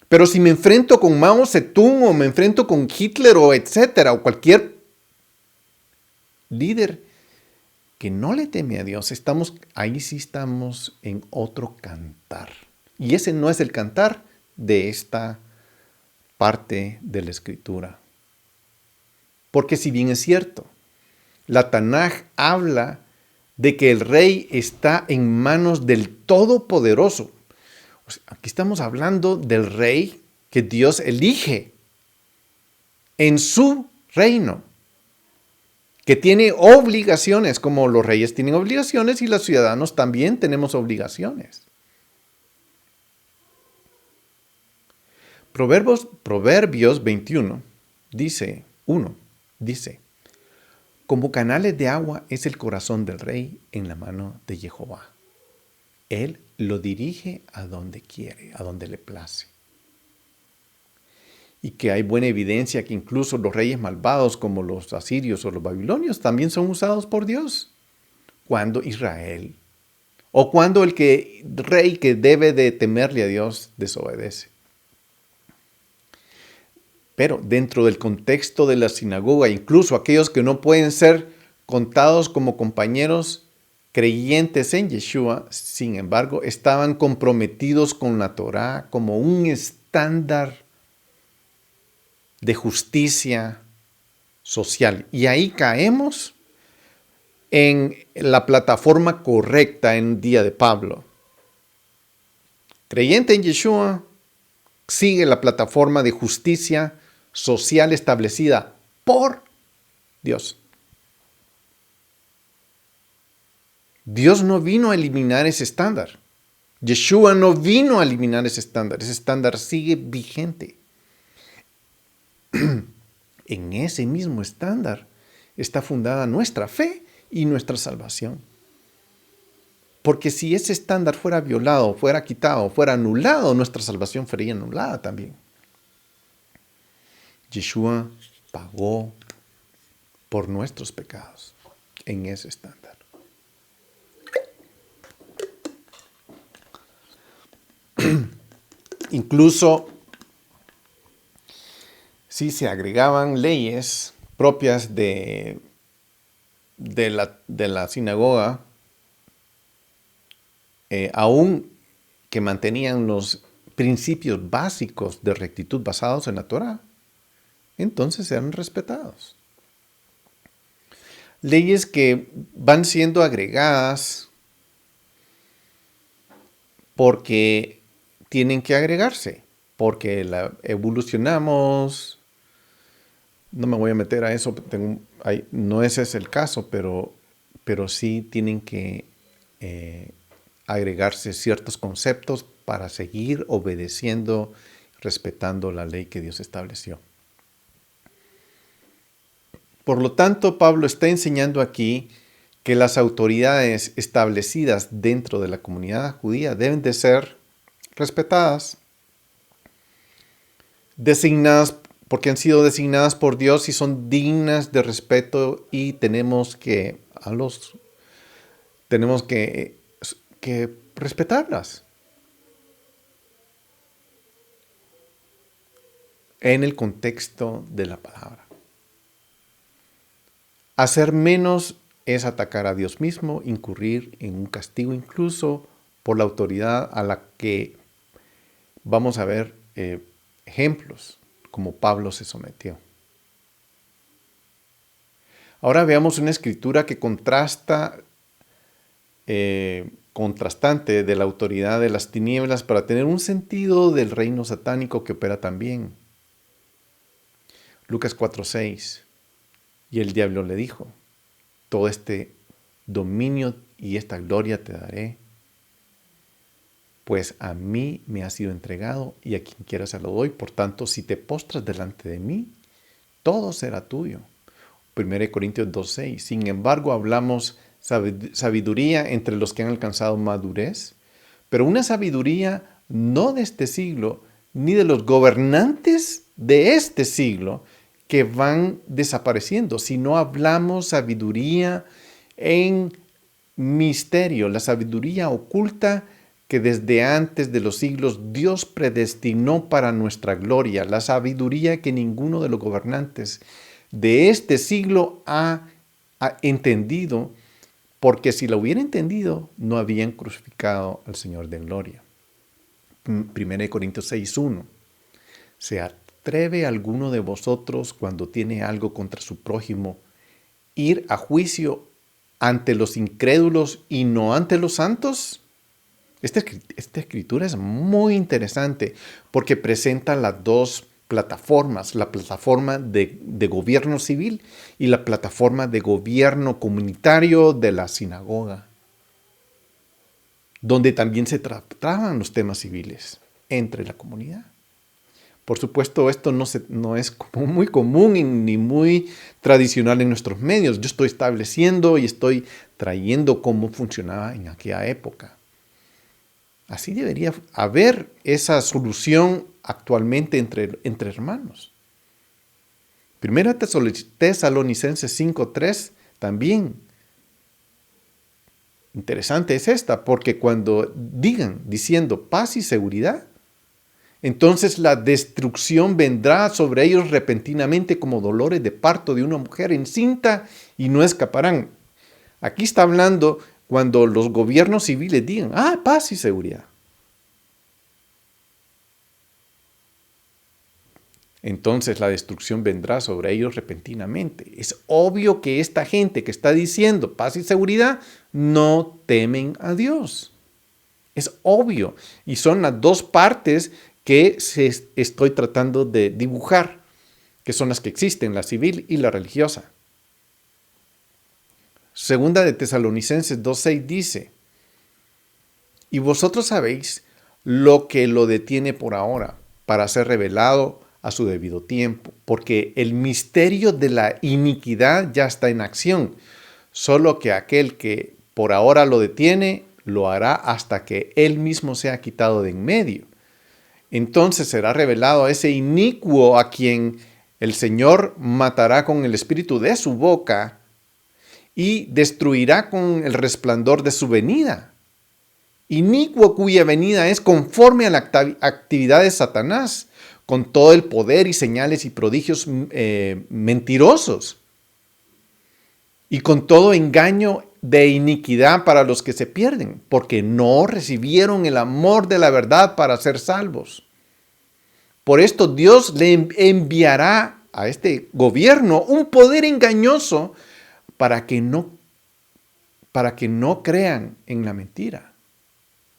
Pero si me enfrento con Mao Zedong o me enfrento con Hitler o etcétera, o cualquier líder que no le teme a Dios, ahí sí estamos en otro cantar. Y ese no es el cantar de esta parte de la Escritura. Porque si bien es cierto, la Tanaj habla de que el rey está en manos del Todopoderoso. O sea, aquí estamos hablando del rey que Dios elige en su reino, que tiene obligaciones, como los reyes tienen obligaciones y los ciudadanos también tenemos obligaciones. Proverbios 21 dice, como canales de agua es el corazón del rey en la mano de Jehová. Él lo dirige a donde quiere, a donde le place. Y que hay buena evidencia que incluso los reyes malvados como los asirios o los babilonios también son usados por Dios. Cuando Israel, o cuando el rey que debe de temerle a Dios desobedece. Pero dentro del contexto de la sinagoga, incluso aquellos que no pueden ser contados como compañeros creyentes en Yeshua, sin embargo, estaban comprometidos con la Torá como un estándar de justicia social. Y ahí caemos en la plataforma correcta en el día de Pablo. Creyente en Yeshua sigue la plataforma de justicia social establecida por Dios. Dios no vino a eliminar ese estándar. Yeshua no vino a eliminar ese estándar. Ese estándar sigue vigente. En ese mismo estándar está fundada nuestra fe y nuestra salvación. Porque si ese estándar fuera violado, fuera quitado, fuera anulado, nuestra salvación sería anulada también. Yeshua pagó por nuestros pecados en ese estándar. Incluso si se agregaban leyes propias de la sinagoga, aún que mantenían los principios básicos de rectitud basados en la Torá, entonces serán respetados. Leyes que van siendo agregadas porque tienen que agregarse, porque evolucionamos. No me voy a meter a eso, no ese es el caso, pero sí tienen que agregarse ciertos conceptos para seguir obedeciendo, respetando la ley que Dios estableció. Por lo tanto, Pablo está enseñando aquí que las autoridades establecidas dentro de la comunidad judía deben de ser respetadas, designadas porque han sido designadas por Dios y son dignas de respeto, y tenemos que respetarlas en el contexto de la palabra. Hacer menos es atacar a Dios mismo, incurrir en un castigo incluso por la autoridad a la que vamos a ver ejemplos, como Pablo se sometió. Ahora veamos una escritura que contrastante de la autoridad de las tinieblas para tener un sentido del reino satánico que opera también. Lucas 4:6. Y el diablo le dijo: todo este dominio y esta gloria te daré, pues a mí me ha sido entregado y a quien quiera se lo doy. Por tanto, si te postras delante de mí, todo será tuyo. 1 Corintios 2:6. Sin embargo, hablamos sabiduría entre los que han alcanzado madurez, pero una sabiduría no de este siglo, ni de los gobernantes de este siglo que van desapareciendo, sino hablamos sabiduría en misterio, la sabiduría oculta que desde antes de los siglos Dios predestinó para nuestra gloria, la sabiduría que ninguno de los gobernantes de este siglo ha entendido, porque si la hubiera entendido, no habían crucificado al Señor de gloria. 1 Corintios 6:1. ¿Se atreve alguno de vosotros, cuando tiene algo contra su prójimo, ir a juicio ante los incrédulos y no ante los santos? Esta escritura es muy interesante porque presenta las dos plataformas, la plataforma de gobierno civil y la plataforma de gobierno comunitario de la sinagoga, donde también se trataban los temas civiles entre la comunidad. Por supuesto, esto no es muy común ni muy tradicional en nuestros medios. Yo estoy estableciendo y estoy trayendo cómo funcionaba en aquella época. Así debería haber esa solución actualmente entre hermanos. Primera Tesalonicenses 5:3 también. Interesante es esta, porque cuando diciendo paz y seguridad, entonces la destrucción vendrá sobre ellos repentinamente como dolores de parto de una mujer encinta y no escaparán. Aquí está hablando cuando los gobiernos civiles digan, paz y seguridad. Entonces la destrucción vendrá sobre ellos repentinamente. Es obvio que esta gente que está diciendo paz y seguridad no temen a Dios. Es obvio. Y son las dos partes que estoy tratando de dibujar, que son las que existen, la civil y la religiosa. Segunda de Tesalonicenses 2:6 dice: y vosotros sabéis lo que lo detiene por ahora, para ser revelado a su debido tiempo, porque el misterio de la iniquidad ya está en acción, solo que aquel que por ahora lo detiene, lo hará hasta que él mismo sea quitado de en medio. Entonces será revelado a ese inicuo a quien el Señor matará con el espíritu de su boca y destruirá con el resplandor de su venida. Inicuo cuya venida es conforme a la actividad de Satanás, con todo el poder y señales y prodigios mentirosos, y con todo engaño de iniquidad para los que se pierden, porque no recibieron el amor de la verdad para ser salvos. Por esto Dios le enviará a este gobierno un poder engañoso para que no crean en la mentira.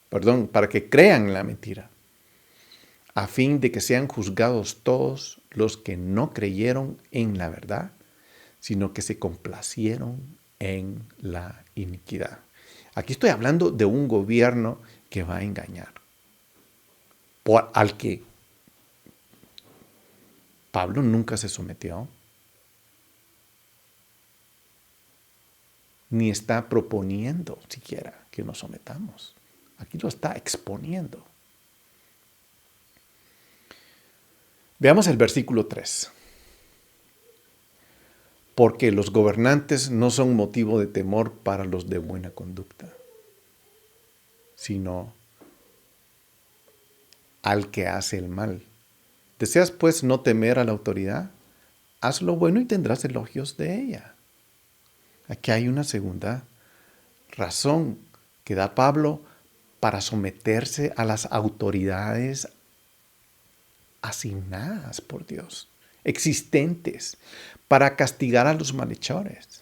Perdón, para que crean en la mentira, a fin de que sean juzgados todos los que no creyeron en la verdad, sino que se complacieron en la iniquidad. Aquí estoy hablando de un gobierno que va a engañar, al que Pablo nunca se sometió, ni está proponiendo siquiera que nos sometamos. Aquí lo está exponiendo. Veamos el versículo 3. Porque los gobernantes no son motivo de temor para los de buena conducta, sino al que hace el mal. ¿Deseas pues no temer a la autoridad? Haz lo bueno y tendrás elogios de ella. Aquí hay una segunda razón que da Pablo para someterse a las autoridades asignadas por Dios, existentes, para castigar a los malhechores.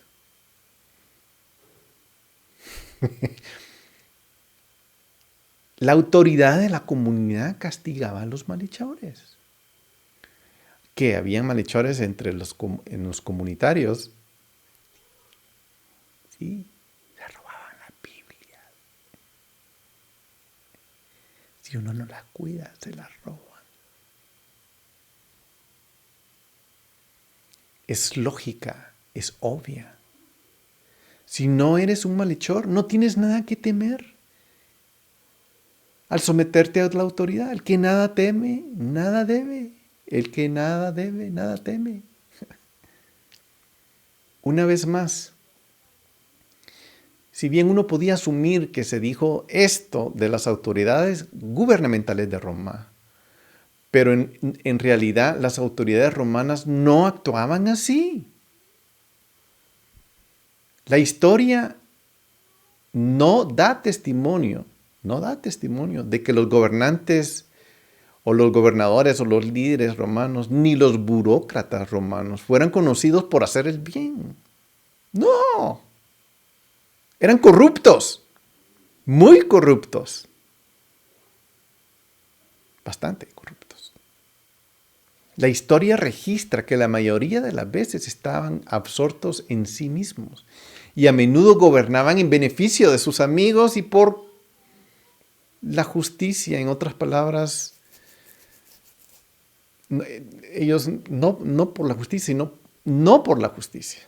La autoridad de la comunidad castigaba a los malhechores. Que habían malhechores en los comunitarios. Sí, se robaban la Biblia. Si uno no la cuida, se la roban. Es lógica, es obvia. Si no eres un malhechor, no tienes nada que temer. Al someterte a la autoridad, el que nada teme, nada debe. El que nada debe, nada teme. Una vez más, si bien uno podía asumir que se dijo esto de las autoridades gubernamentales de Roma, pero en realidad las autoridades romanas no actuaban así. La historia no da testimonio de que los gobernantes o los gobernadores o los líderes romanos, ni los burócratas romanos, fueran conocidos por hacer el bien. No, eran corruptos, muy corruptos, bastante corruptos. La historia registra que la mayoría de las veces estaban absortos en sí mismos y a menudo gobernaban en beneficio de sus amigos y por la justicia. En otras palabras, ellos no por la justicia, sino no por la justicia.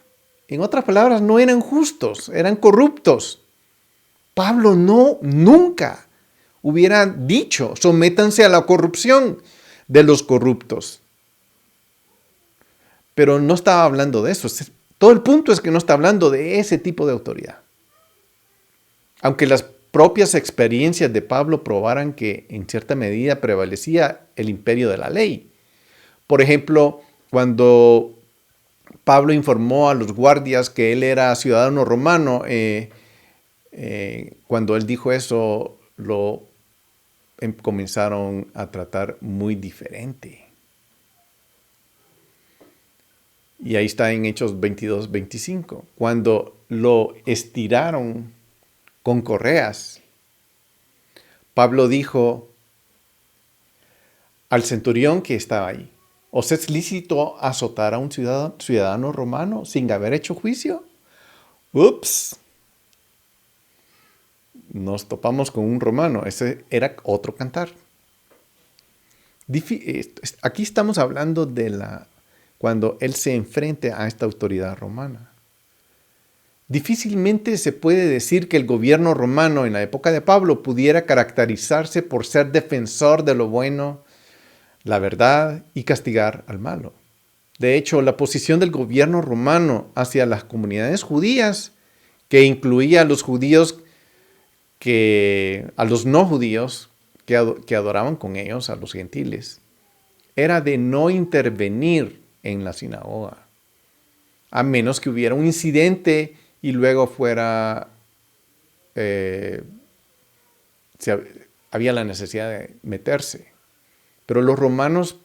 En otras palabras, no eran justos, eran corruptos. Pablo nunca hubiera dicho, sométanse a la corrupción de los corruptos. Pero no estaba hablando de eso. Todo el punto es que no está hablando de ese tipo de autoridad. Aunque las propias experiencias de Pablo probaran que en cierta medida prevalecía el imperio de la ley. Por ejemplo, cuando Pablo informó a los guardias que él era ciudadano romano, cuando él dijo eso, lo comenzaron a tratar muy diferente. Y ahí está en Hechos 22, 25. Cuando lo estiraron con correas, Pablo dijo al centurión que estaba ahí: ¿os es lícito azotar a un ciudadano romano sin haber hecho juicio? Ups. Nos topamos con un romano. Ese era otro cantar. Aquí estamos hablando de cuando él se enfrente a esta autoridad romana. Difícilmente se puede decir que el gobierno romano en la época de Pablo pudiera caracterizarse por ser defensor de lo bueno, la verdad y castigar al malo. De hecho, la posición del gobierno romano hacia las comunidades judías, que incluía a los judíos a los no judíos que adoraban con ellos, a los gentiles, era de no intervenir en la sinagoga, a menos que hubiera un incidente y luego había la necesidad de meterse. Pero los romanos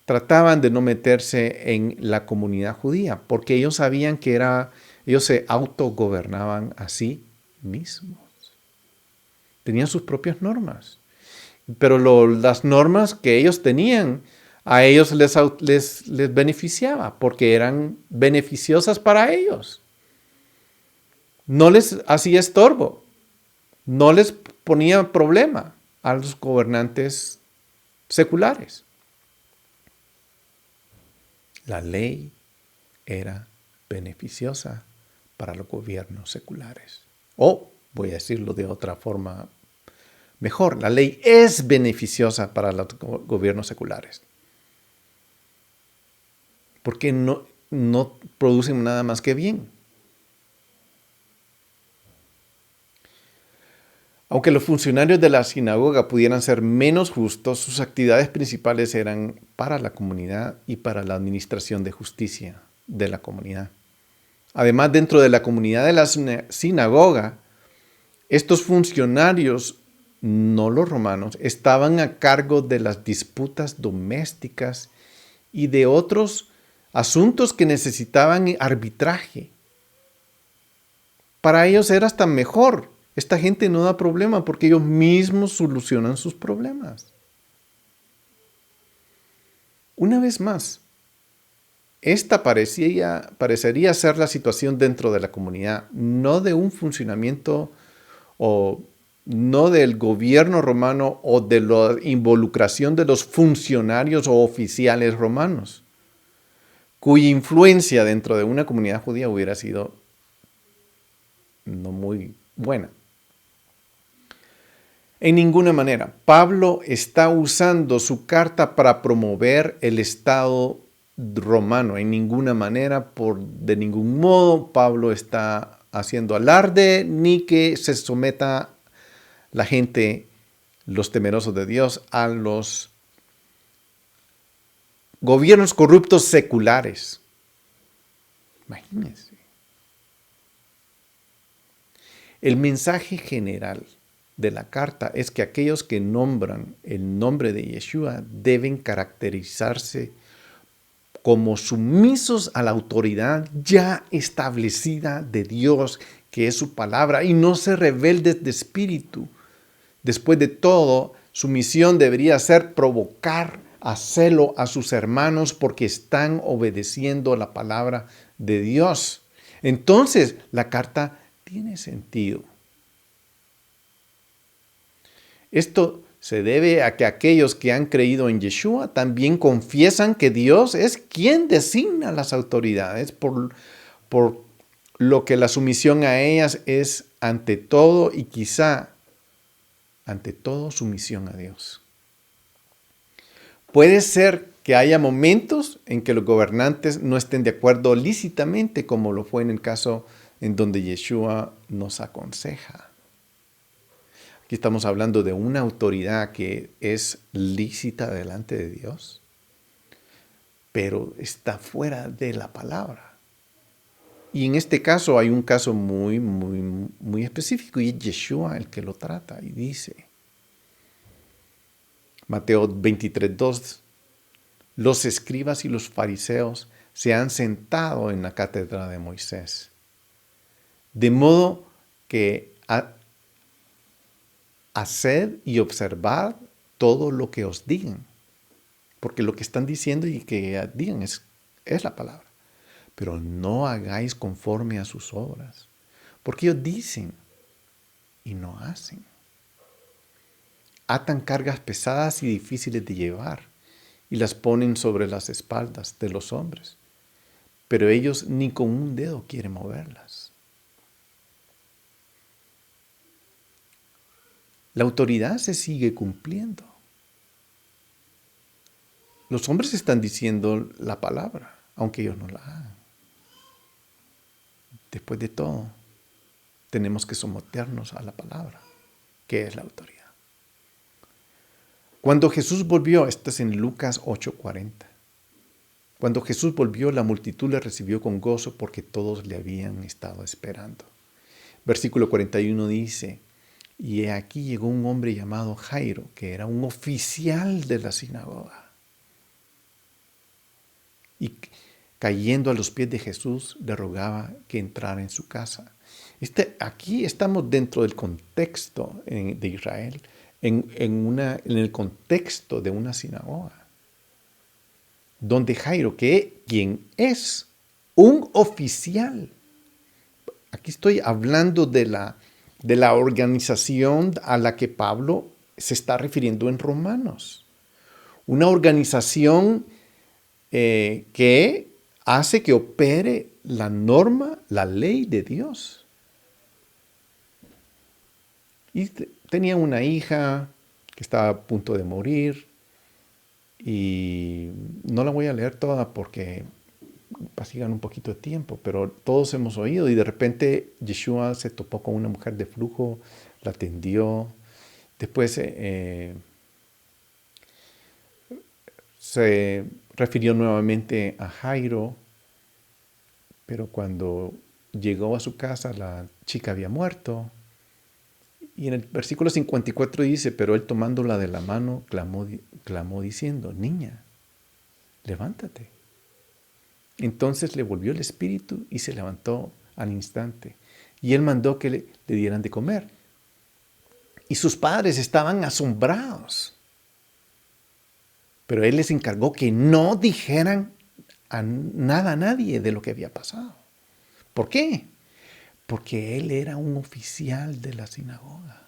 trataban de no meterse en la comunidad judía, porque ellos sabían que ellos se autogobernaban a sí mismos. Tenían sus propias normas. Pero las normas que ellos tenían, a ellos les beneficiaba, porque eran beneficiosas para ellos. No les hacía estorbo, no les ponía problema a los gobernantes seculares. La ley era beneficiosa para los gobiernos seculares. O, voy a decirlo de otra forma mejor, la ley es beneficiosa para los gobiernos seculares. Porque no producen nada más que bien. Aunque los funcionarios de la sinagoga pudieran ser menos justos, sus actividades principales eran para la comunidad y para la administración de justicia de la comunidad. Además, dentro de la comunidad de la sinagoga, estos funcionarios, no los romanos, estaban a cargo de las disputas domésticas y de otros asuntos que necesitaban arbitraje. Para ellos era hasta mejor. Esta gente no da problema porque ellos mismos solucionan sus problemas. Una vez más, esta parecería ser la situación dentro de la comunidad, no de un funcionamiento o no del gobierno romano o de la involucración de los funcionarios o oficiales romanos, cuya influencia dentro de una comunidad judía hubiera sido no muy buena. En ninguna manera. Pablo está usando su carta para promover el Estado romano. En ninguna manera, de ningún modo, Pablo está haciendo alarde ni que se someta la gente, los temerosos de Dios, a los gobiernos corruptos seculares. Imagínense. El mensaje general de la carta es que aquellos que nombran el nombre de Yeshua deben caracterizarse como sumisos a la autoridad ya establecida de Dios, que es su palabra, y no ser rebeldes de espíritu. Después de todo, su misión debería ser provocar a celo a sus hermanos porque están obedeciendo la palabra de Dios. Entonces, la carta tiene sentido. Esto se debe a que aquellos que han creído en Yeshua también confiesan que Dios es quien designa las autoridades, por lo que la sumisión a ellas es ante todo y quizá ante todo sumisión a Dios. Puede ser que haya momentos en que los gobernantes no estén de acuerdo lícitamente, como lo fue en el caso en donde Yeshua nos aconseja. Aquí estamos hablando de una autoridad que es lícita delante de Dios, pero está fuera de la palabra. Y en este caso hay un caso muy, muy, muy específico y es Yeshua el que lo trata y dice, Mateo 23:2, los escribas y los fariseos se han sentado en la cátedra de Moisés, de modo que haced y observad todo lo que os digan, porque lo que están diciendo y que digan es la palabra. Pero no hagáis conforme a sus obras, porque ellos dicen y no hacen. Atan cargas pesadas y difíciles de llevar y las ponen sobre las espaldas de los hombres, pero ellos ni con un dedo quieren moverlas. La autoridad se sigue cumpliendo. Los hombres están diciendo la palabra, aunque ellos no la hagan. Después de todo, tenemos que someternos a la palabra, que es la autoridad. Cuando Jesús volvió, esto es en Lucas 8:40. Cuando Jesús volvió, la multitud le recibió con gozo porque todos le habían estado esperando. Versículo 41 dice, y aquí llegó un hombre llamado Jairo, que era un oficial de la sinagoga. y cayendo a los pies de Jesús le rogaba que entrara en su casa. Aquí estamos dentro del contexto de Israel, en el contexto de una sinagoga, donde Jairo, quien es un oficial, aquí estoy hablando de la organización a la que Pablo se está refiriendo en Romanos, una organización que hace que opere la norma, la ley de Dios. Y tenía una hija que estaba a punto de morir y no la voy a leer toda porque pasigan un poquito de tiempo, pero todos hemos oído y de repente Yeshua se topó con una mujer de flujo, la atendió, después se refirió nuevamente a Jairo, pero cuando llegó a su casa la chica había muerto. Y en el versículo 54 dice, pero él tomándola de la mano clamó diciendo, niña, levántate. Entonces le volvió el espíritu y se levantó al instante. Y él mandó que le dieran de comer. Y sus padres estaban asombrados. Pero él les encargó que no dijeran nada a nadie de lo que había pasado. ¿Por qué? Porque él era un oficial de la sinagoga.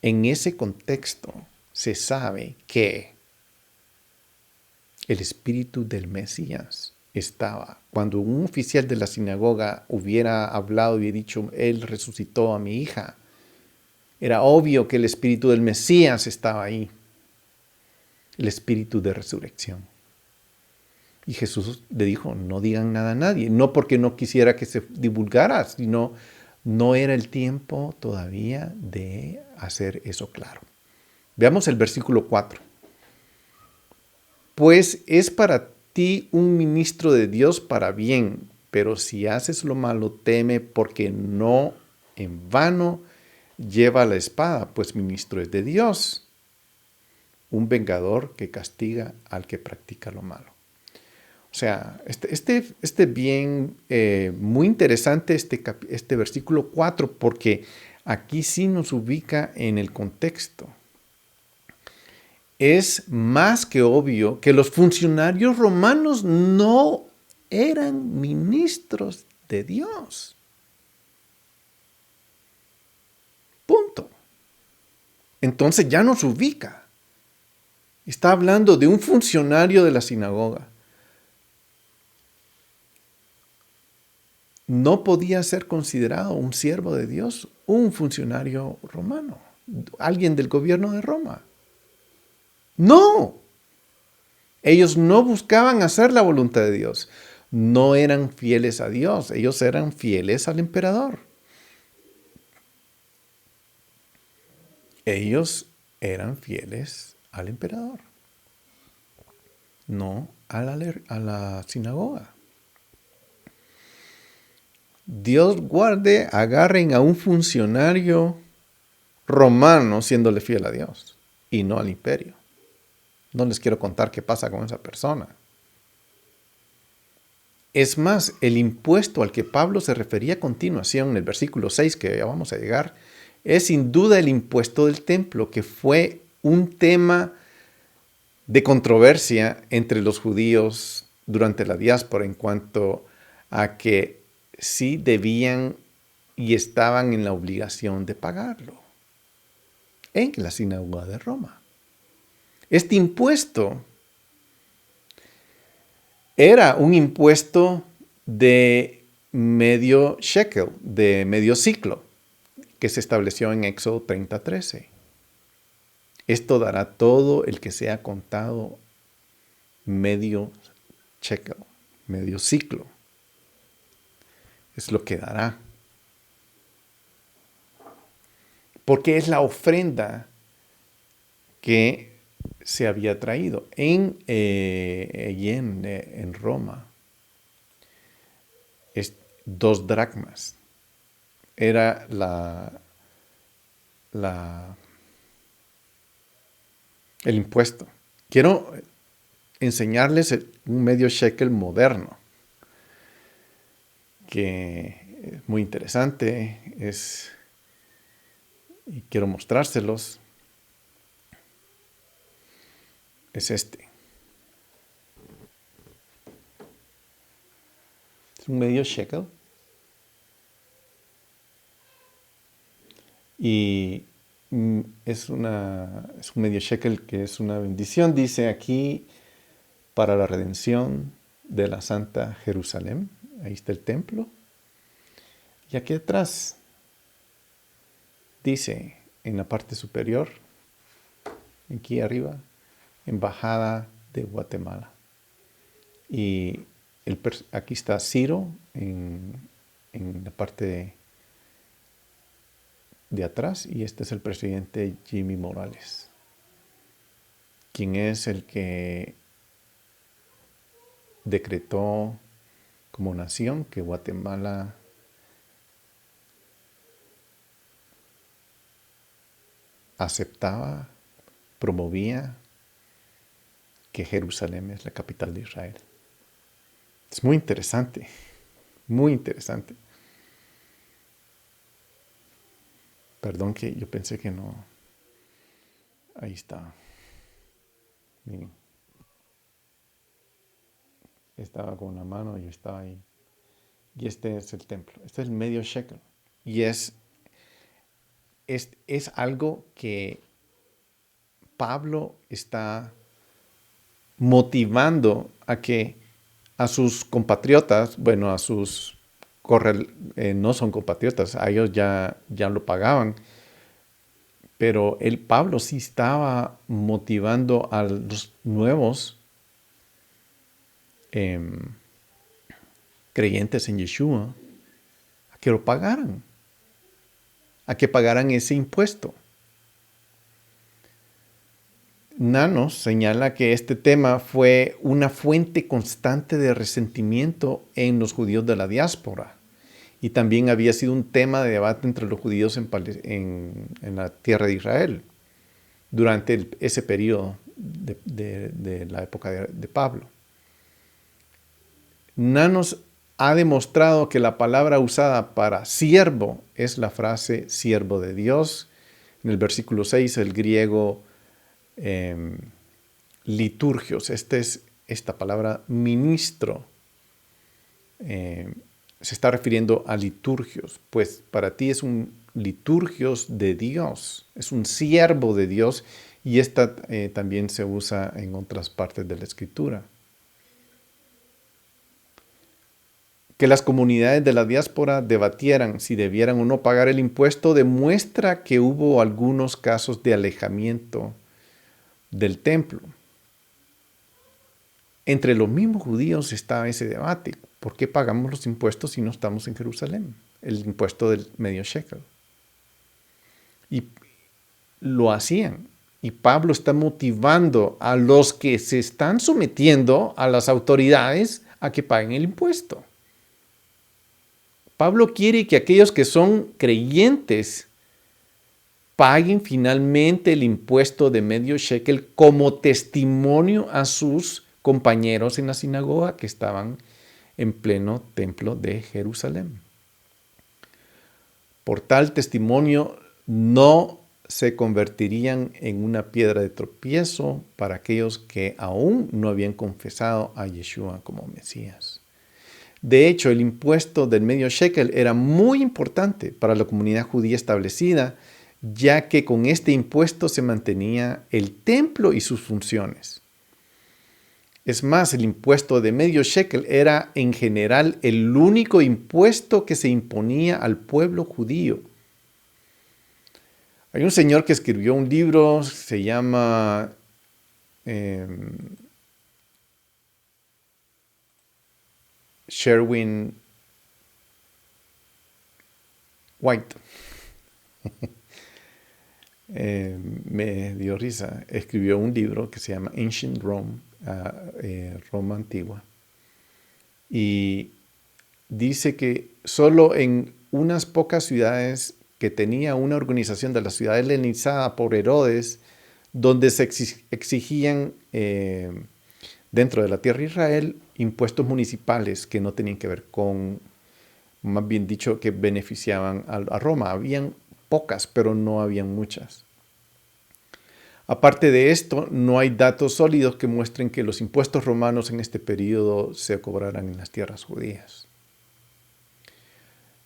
En ese contexto se sabe que el espíritu del Mesías estaba. Cuando un oficial de la sinagoga hubiera hablado y dicho, él resucitó a mi hija, era obvio que el espíritu del Mesías estaba ahí, el espíritu de resurrección. Y Jesús le dijo, no digan nada a nadie, no porque no quisiera que se divulgara, sino no era el tiempo todavía de hacer eso claro. Veamos el versículo 4. Pues es para ti un ministro de Dios para bien, pero si haces lo malo, teme porque no en vano lleva la espada, pues ministro es de Dios, un vengador que castiga al que practica lo malo. O sea, bien, muy interesante este versículo 4, porque aquí sí nos ubica en el contexto. Es más que obvio que los funcionarios romanos no eran ministros de Dios. Punto. Entonces ya nos ubica. Está hablando de un funcionario de la sinagoga. No podía ser considerado un siervo de Dios, un funcionario romano, alguien del gobierno de Roma. No. Ellos no buscaban hacer la voluntad de Dios. No eran fieles a Dios. Ellos eran fieles al emperador. Ellos eran fieles al emperador. No a la sinagoga. Dios guarde, agarren a un funcionario romano siéndole fiel a Dios y no al imperio. No les quiero contar qué pasa con esa persona. Es más, el impuesto al que Pablo se refería a continuación en el versículo 6, que ya vamos a llegar, es sin duda el impuesto del templo, que fue un tema de controversia entre los judíos durante la diáspora en cuanto a que sí debían y estaban en la obligación de pagarlo en la sinagoga de Roma. Este impuesto era un impuesto de medio shekel, de medio ciclo, que se estableció en Éxodo 30:13. Esto dará todo el que sea contado medio shekel, medio ciclo. Es lo que dará. Porque es la ofrenda que se había traído en Roma. Es 2 dracmas. Era el impuesto. Quiero enseñarles un medio shekel moderno, que es muy interesante, y quiero mostrárselos. Es este. Es un medio shekel. Y es un medio shekel que es una bendición. Dice aquí, para la redención de la Santa Jerusalén. Ahí está el templo. Y aquí atrás dice, en la parte superior, aquí arriba, Embajada de Guatemala. Y aquí está Ciro en la parte de atrás, y este es el presidente Jimmy Morales, quien es el que decretó como nación que Guatemala aceptaba, promovía que Jerusalén es la capital de Israel. Es muy interesante, muy interesante. Perdón que yo pensé que no. Ahí está. Miren. Estaba con una mano y yo estaba ahí. Y este es el templo. Este es el medio shekel. Y es algo que Pablo está motivando a sus compatriotas, bueno, a sus no son compatriotas, a ellos ya lo pagaban, pero Pablo sí estaba motivando a los nuevos creyentes en Yeshua a que lo pagaran, a que pagaran ese impuesto. Nanos señala que este tema fue una fuente constante de resentimiento en los judíos de la diáspora, y también había sido un tema de debate entre los judíos en la tierra de Israel durante ese periodo de la época de Pablo. Nanos ha demostrado que la palabra usada para siervo es la frase siervo de Dios. En el versículo 6, el griego liturgios, esta palabra ministro, se está refiriendo a liturgios, pues para ti es un liturgios de Dios, es un siervo de Dios, y esta también se usa en otras partes de la Escritura. Que las comunidades de la diáspora debatieran si debieran o no pagar el impuesto demuestra que hubo algunos casos de alejamiento del templo. Entre los mismos judíos estaba ese debate. ¿Por qué pagamos los impuestos si no estamos en Jerusalén? El impuesto del medio shekel. Y lo hacían. Y Pablo está motivando a los que se están sometiendo a las autoridades a que paguen el impuesto. Pablo quiere que aquellos que son creyentes paguen finalmente el impuesto de medio shekel como testimonio a sus compañeros en la sinagoga que estaban en pleno templo de Jerusalén. Por tal testimonio no se convertirían en una piedra de tropiezo para aquellos que aún no habían confesado a Yeshua como Mesías. De hecho, el impuesto del medio shekel era muy importante para la comunidad judía establecida, ya que con este impuesto se mantenía el templo y sus funciones. Es más, el impuesto de medio shekel era en general el único impuesto que se imponía al pueblo judío. Hay un señor que escribió un libro, se llama Sherwin White. Me dio risa. Escribió un libro que se llama Ancient Rome, Roma Antigua. Y dice que solo en unas pocas ciudades que tenía una organización de la ciudad helenizada por Herodes, donde se exigían dentro de la tierra de Israel impuestos municipales que no tenían que ver con, más bien dicho, que beneficiaban a Roma. Habían pocas, pero no habían muchas. Aparte de esto, no hay datos sólidos que muestren que los impuestos romanos en este periodo se cobraran en las tierras judías.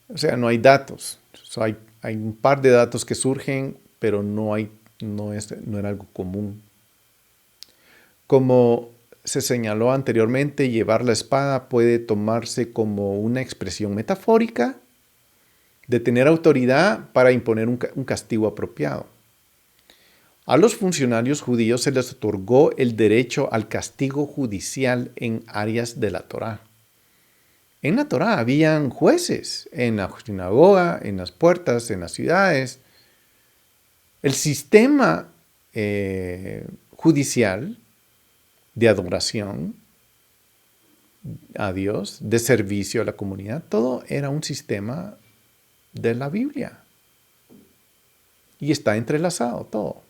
O sea, no hay datos. Hay un par de datos que surgen, pero no era algo común. Como se señaló anteriormente, llevar la espada puede tomarse como una expresión metafórica de tener autoridad para imponer un castigo apropiado. A los funcionarios judíos se les otorgó el derecho al castigo judicial en áreas de la Torá. En la Torá habían jueces, en la sinagoga, en las puertas, en las ciudades. El sistema judicial de adoración a Dios, de servicio a la comunidad, todo era un sistema de la Biblia. Y está entrelazado todo.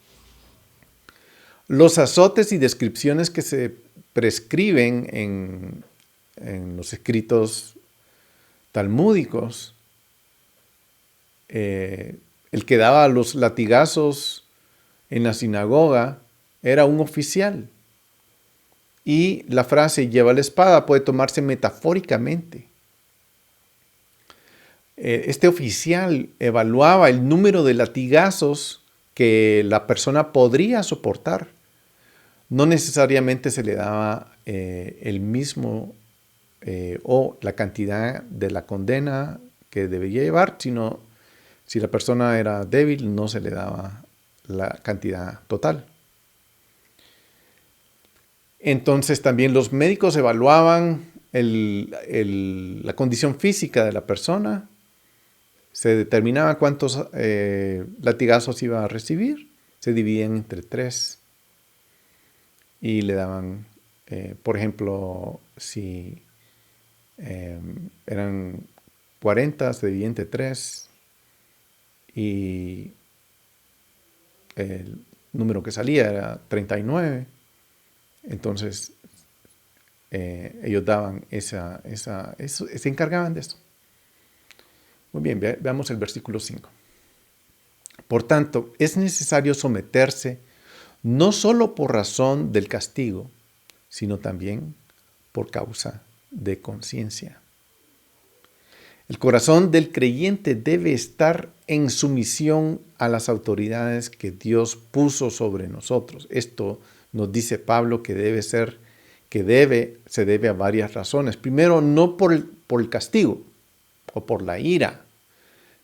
Los azotes y descripciones que se prescriben en los escritos talmúdicos, el que daba los latigazos en la sinagoga era un oficial. Y la frase lleva la espada puede tomarse metafóricamente. Este oficial evaluaba el número de latigazos que la persona podría soportar. No necesariamente se le daba el mismo o la cantidad de la condena que debería llevar, sino si la persona era débil, no se le daba la cantidad total. Entonces también los médicos evaluaban la condición física de la persona, se determinaba cuántos latigazos iba a recibir, se dividían entre 3 y le daban, por ejemplo, si eran 40, se dividía entre 3 y el número que salía era 39. Entonces, ellos daban eso, se encargaban de eso. Muy bien, veamos el versículo 5. Por tanto, es necesario someterse no solo por razón del castigo, sino también por causa de conciencia. El corazón del creyente debe estar en sumisión a las autoridades que Dios puso sobre nosotros. Esto nos dice Pablo que se debe a varias razones. Primero, no por el castigo o por la ira.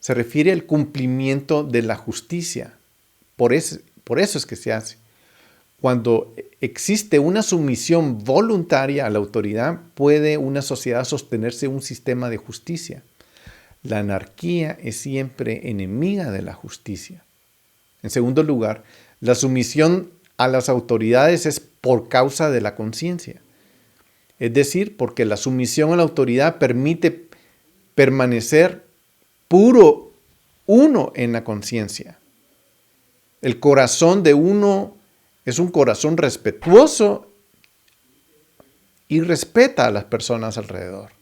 Se refiere al cumplimiento de la justicia. Por eso es que se hace. Cuando existe una sumisión voluntaria a la autoridad, puede una sociedad sostenerse un sistema de justicia. La anarquía es siempre enemiga de la justicia. En segundo lugar, la sumisión a las autoridades es por causa de la conciencia. Es decir, porque la sumisión a la autoridad permite permanecer puro uno en la conciencia. El corazón de uno es un corazón respetuoso y respeta a las personas alrededor.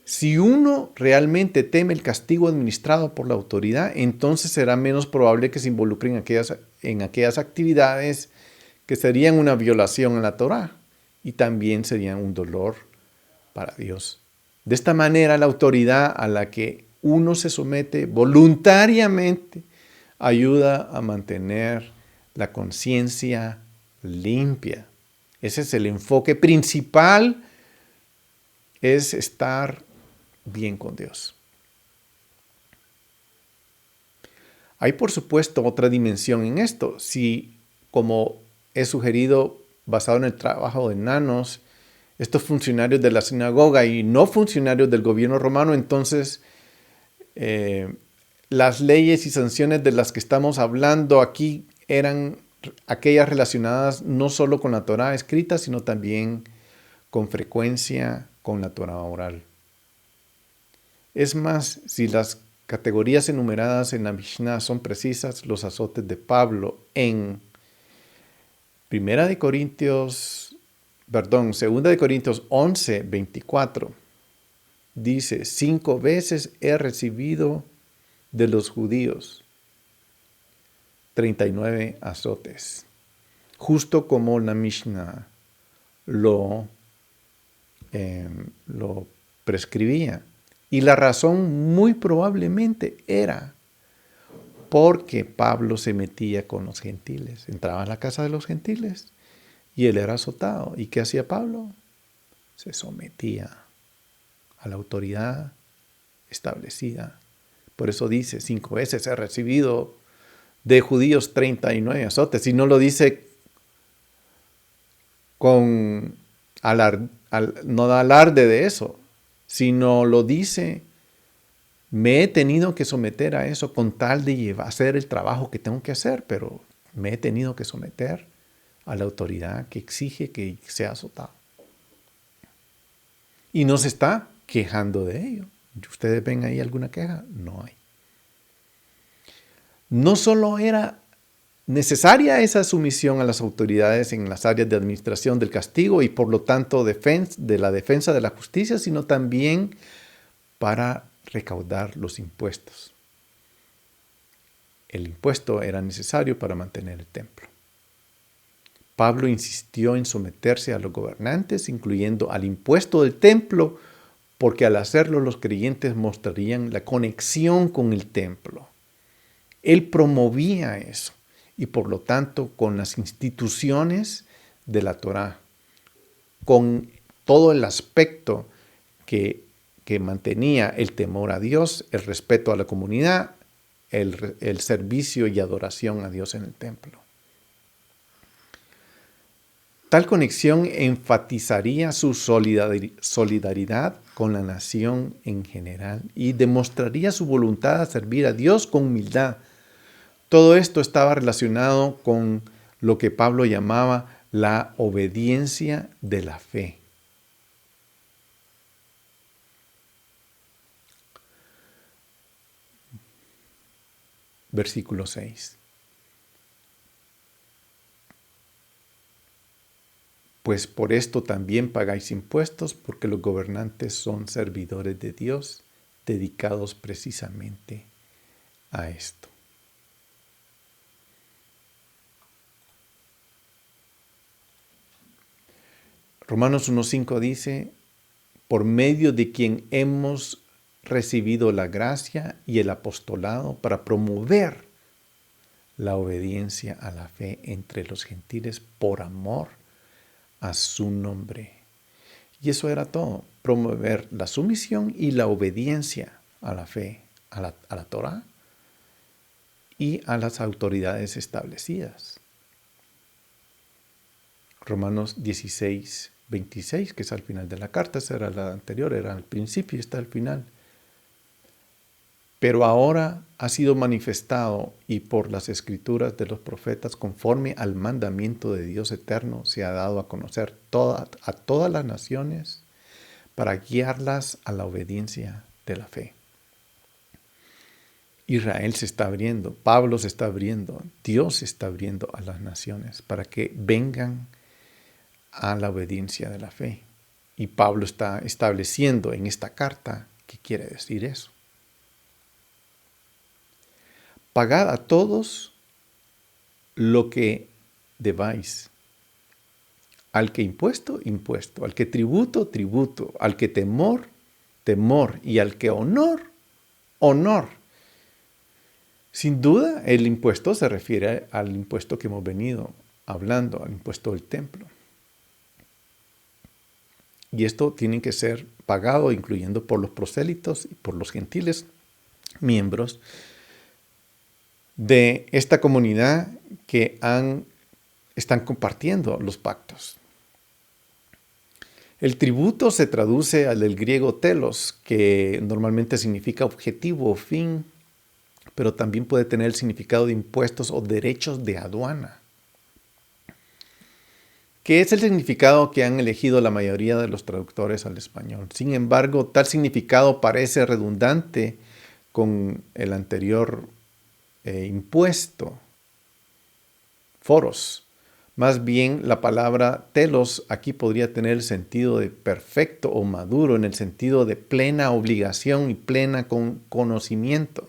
Si uno realmente teme el castigo administrado por la autoridad, entonces será menos probable que se involucre en aquellas actividades que serían una violación a la Torá y también serían un dolor para Dios. De esta manera, la autoridad a la que uno se somete voluntariamente ayuda a mantener la conciencia limpia. Ese es el enfoque principal, es estar bien con Dios. Hay, por supuesto, otra dimensión en esto. Si, como he sugerido, basado en el trabajo de Nanos, estos funcionarios de la sinagoga y no funcionarios del gobierno romano, entonces las leyes y sanciones de las que estamos hablando aquí eran aquellas relacionadas no solo con la Torá escrita, sino también con frecuencia con la Torá oral. Es más, si las categorías enumeradas en la Mishnah son precisas. Los azotes de Pablo en Segunda de Corintios 11, 24, dice: 5 veces he recibido de los judíos 39 azotes, justo como la Mishnah lo prescribía. Y la razón muy probablemente era porque Pablo se metía con los gentiles, entraba a la casa de los gentiles y él era azotado. ¿Y qué hacía Pablo? Se sometía a la autoridad establecida. Por eso dice: 5 veces he recibido de judíos 39 azotes. Y no lo dice con no da alarde de eso, sino lo dice: me he tenido que someter a eso con tal de hacer el trabajo que tengo que hacer, pero me he tenido que someter a la autoridad que exige que sea azotado. Y no se está quejando de ello. ¿Ustedes ven ahí alguna queja? No hay. No solo era necesaria esa sumisión a las autoridades en las áreas de administración del castigo y por lo tanto de la defensa de la justicia, sino también para recaudar los impuestos. El impuesto era necesario para mantener el templo. Pablo insistió en someterse a los gobernantes, incluyendo al impuesto del templo, porque al hacerlo los creyentes mostrarían la conexión con el templo. Él promovía eso y por lo tanto con las instituciones de la Torá, con todo el aspecto que mantenía el temor a Dios, el respeto a la comunidad, el servicio y adoración a Dios en el templo. Tal conexión enfatizaría su solidaridad con la nación en general y demostraría su voluntad de servir a Dios con humildad. Todo esto estaba relacionado con lo que Pablo llamaba la obediencia de la fe. Versículo 6. Pues por esto también pagáis impuestos, porque los gobernantes son servidores de Dios, dedicados precisamente a esto. Romanos 1:5 dice: por medio de quien hemos recibido la gracia y el apostolado para promover la obediencia a la fe entre los gentiles por amor a su nombre. Y eso era todo: promover la sumisión y la obediencia a la fe, a la Torá y a las autoridades establecidas. Romanos 16:26, que es al final de la carta, esa era la anterior, era al principio y está al final. Pero ahora ha sido manifestado y por las escrituras de los profetas, conforme al mandamiento de Dios eterno, se ha dado a conocer a todas las naciones para guiarlas a la obediencia de la fe. Israel se está abriendo, Pablo se está abriendo, Dios se está abriendo a las naciones para que vengan a la obediencia de la fe. Y Pablo está estableciendo en esta carta qué quiere decir eso. Pagad a todos lo que debáis. Al que impuesto, impuesto. Al que tributo, tributo. Al que temor, temor. Y al que honor, honor. Sin duda, el impuesto se refiere al impuesto que hemos venido hablando, al impuesto del templo. Y esto tiene que ser pagado, incluyendo por los prosélitos y por los gentiles miembros de esta comunidad que están compartiendo los pactos. El tributo se traduce al del griego telos, que normalmente significa objetivo o fin, pero también puede tener el significado de impuestos o derechos de aduana, que es el significado que han elegido la mayoría de los traductores al español. Sin embargo, tal significado parece redundante con el anterior impuesto, foros. Más bien, la palabra telos aquí podría tener el sentido de perfecto o maduro, en el sentido de plena obligación y plena conocimiento.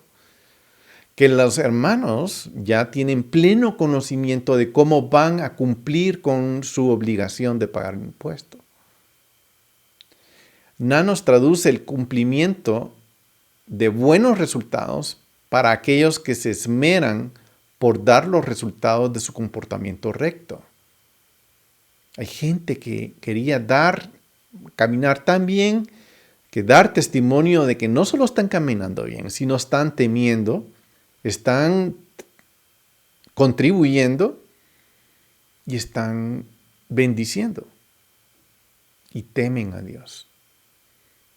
Que los hermanos ya tienen pleno conocimiento de cómo van a cumplir con su obligación de pagar impuesto. Nanos traduce el cumplimiento de buenos resultados para aquellos que se esmeran por dar los resultados de su comportamiento recto. Hay gente que quería caminar tan bien, que dar testimonio de que no solo están caminando bien, sino están temiendo, están contribuyendo y están bendiciendo y temen a Dios.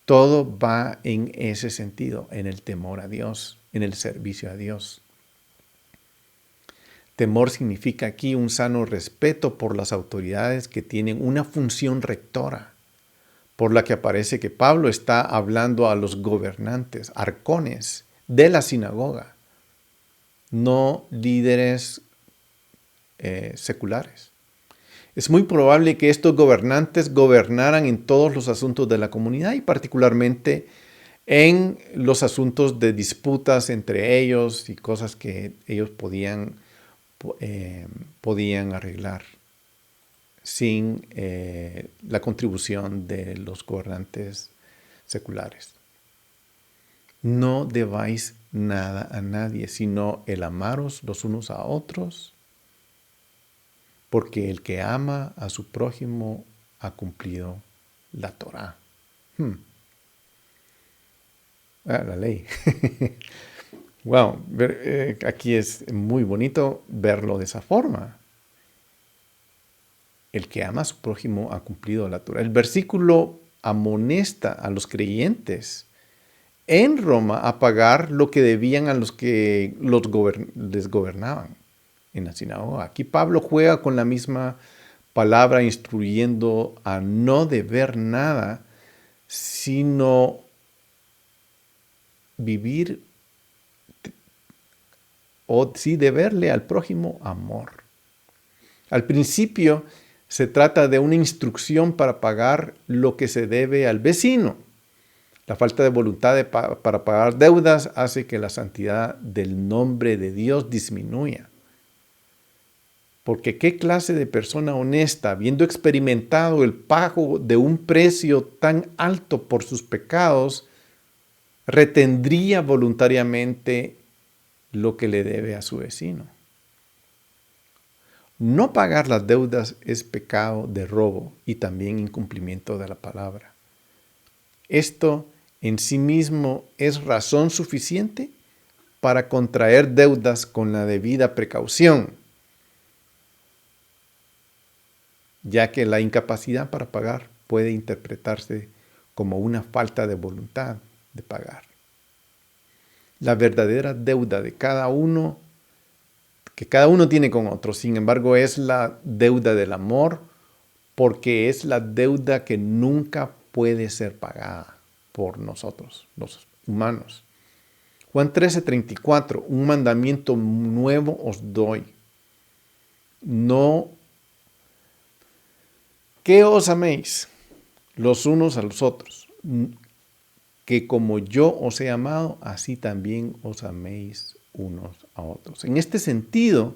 Todo va en ese sentido, en el temor a Dios, en el servicio a Dios. Temor significa aquí un sano respeto por las autoridades que tienen una función rectora, por la que aparece que Pablo está hablando a los gobernantes, arcones de la sinagoga, no líderes seculares. Es muy probable que estos gobernantes gobernaran en todos los asuntos de la comunidad y particularmente en los asuntos de disputas entre ellos y cosas que ellos podían arreglar sin la contribución de los gobernantes seculares. No debáis nada a nadie, sino el amaros los unos a otros, porque el que ama a su prójimo ha cumplido la Torá. La ley. Wow, aquí es muy bonito verlo de esa forma. El que ama a su prójimo ha cumplido la Torá. El versículo amonesta a los creyentes en Roma a pagar lo que debían a los que les gobernaban en la sinagoga. Aquí Pablo juega con la misma palabra instruyendo a no deber nada, sino vivir o sí deberle al prójimo amor. Al principio se trata de una instrucción para pagar lo que se debe al vecino. La falta de voluntad para pagar deudas hace que la santidad del nombre de Dios disminuya. Porque ¿qué clase de persona honesta, habiendo experimentado el pago de un precio tan alto por sus pecados, retendría voluntariamente lo que le debe a su vecino? No pagar las deudas es pecado de robo y también incumplimiento de la palabra. Esto en sí mismo es razón suficiente para contraer deudas con la debida precaución, ya que la incapacidad para pagar puede interpretarse como una falta de voluntad de pagar. La verdadera deuda de cada uno, que cada uno tiene con otro, sin embargo, es la deuda del amor, porque es la deuda que nunca puede ser pagada por nosotros, los humanos. Juan 13:34, un mandamiento nuevo os doy. No que os améis los unos a los otros, que como yo os he amado, así también os améis unos a otros. En este sentido,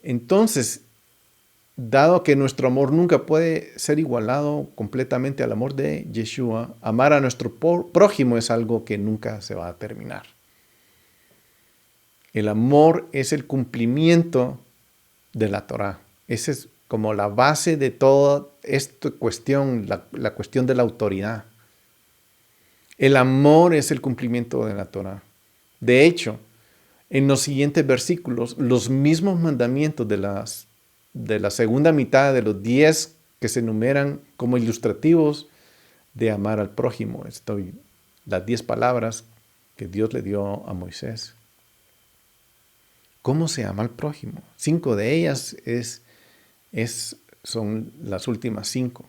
entonces, dado que nuestro amor nunca puede ser igualado completamente al amor de Yeshua, amar a nuestro prójimo es algo que nunca se va a terminar. El amor es el cumplimiento de la Torá. Esa es como la base de toda esta cuestión, la cuestión de la autoridad. El amor es el cumplimiento de la Torá. De hecho, en los siguientes versículos, los mismos mandamientos de la segunda mitad de los 10 que se enumeran como ilustrativos de amar al prójimo. Las 10 palabras que Dios le dio a Moisés. ¿Cómo se ama al prójimo? 5 de ellas son las últimas 5.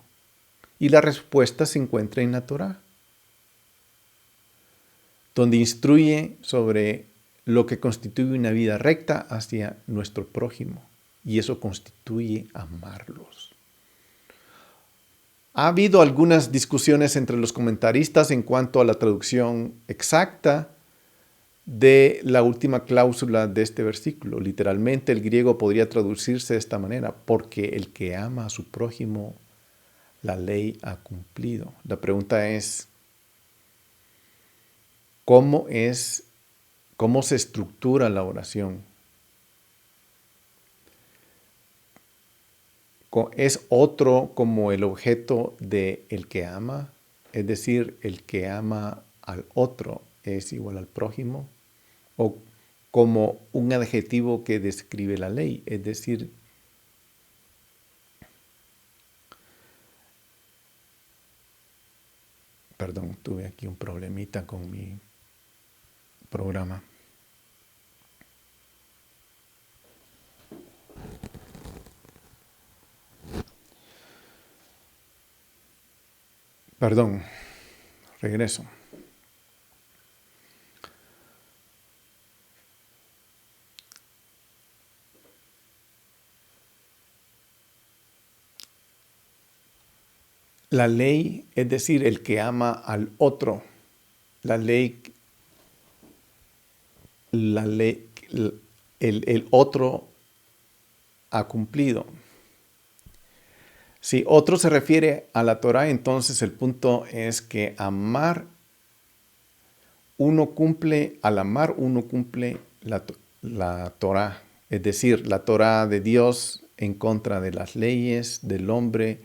Y la respuesta se encuentra en la Torá. donde instruye sobre lo que constituye una vida recta hacia nuestro prójimo, y eso constituye amarlos. Ha habido algunas discusiones entre los comentaristas en cuanto a la traducción exacta de la última cláusula de este versículo. Literalmente el griego podría traducirse de esta manera: porque el que ama a su prójimo, la ley ha cumplido. La pregunta es, ¿cómo se estructura la oración? ¿Es otro como el objeto de el que ama? Es decir, el que ama al otro es igual al prójimo. O como un adjetivo que describe la ley. Es decir, perdón, tuve aquí un problemita con mi programa. Perdón, regreso. La ley, es decir, el que ama al otro. La ley, el otro ha cumplido. Si otro se refiere a la Torá, entonces el punto es que al amar uno cumple la Torá. Es decir, la Torá de Dios en contra de las leyes del hombre.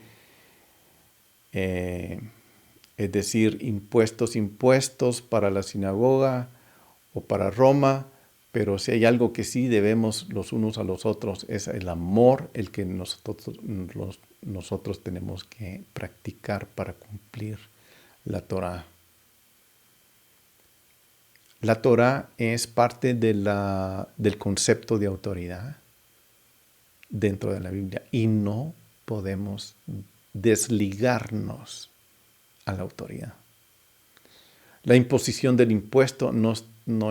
Es decir, impuestos para la sinagoga o para Roma. Pero si hay algo que sí debemos los unos a los otros, es el amor, el que nosotros tenemos que practicar para cumplir la Torá. La Torá es parte del concepto de autoridad dentro de la Biblia y no podemos desligarnos a la autoridad. La imposición del impuesto no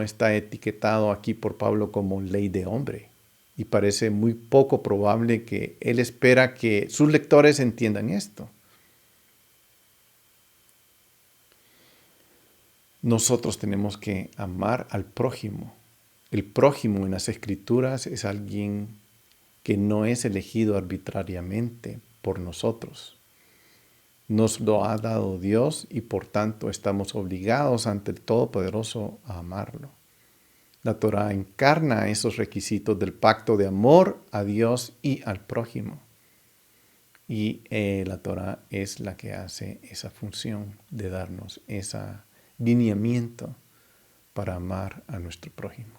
está etiquetado aquí por Pablo como ley de hombre, y parece muy poco probable que él espera que sus lectores entiendan esto. Nosotros tenemos que amar al prójimo. El prójimo en las Escrituras es alguien que no es elegido arbitrariamente por nosotros. Nos lo ha dado Dios y por tanto estamos obligados ante el Todopoderoso a amarlo. La Torá encarna esos requisitos del pacto de amor a Dios y al prójimo. Y la Torá es la que hace esa función de darnos ese lineamiento para amar a nuestro prójimo.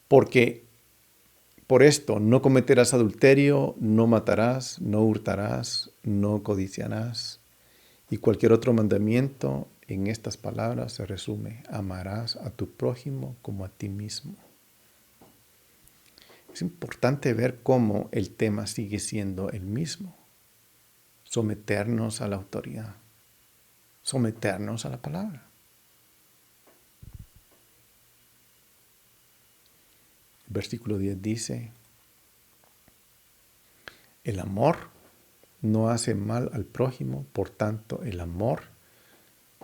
Porque por esto, no cometerás adulterio, no matarás, no hurtarás, no codiciarás. Y cualquier otro mandamiento en estas palabras se resume: amarás a tu prójimo como a ti mismo. Es importante ver cómo el tema sigue siendo el mismo: someternos a la autoridad, someternos a la palabra. El versículo 10 dice: el amor no hace mal al prójimo, por tanto el amor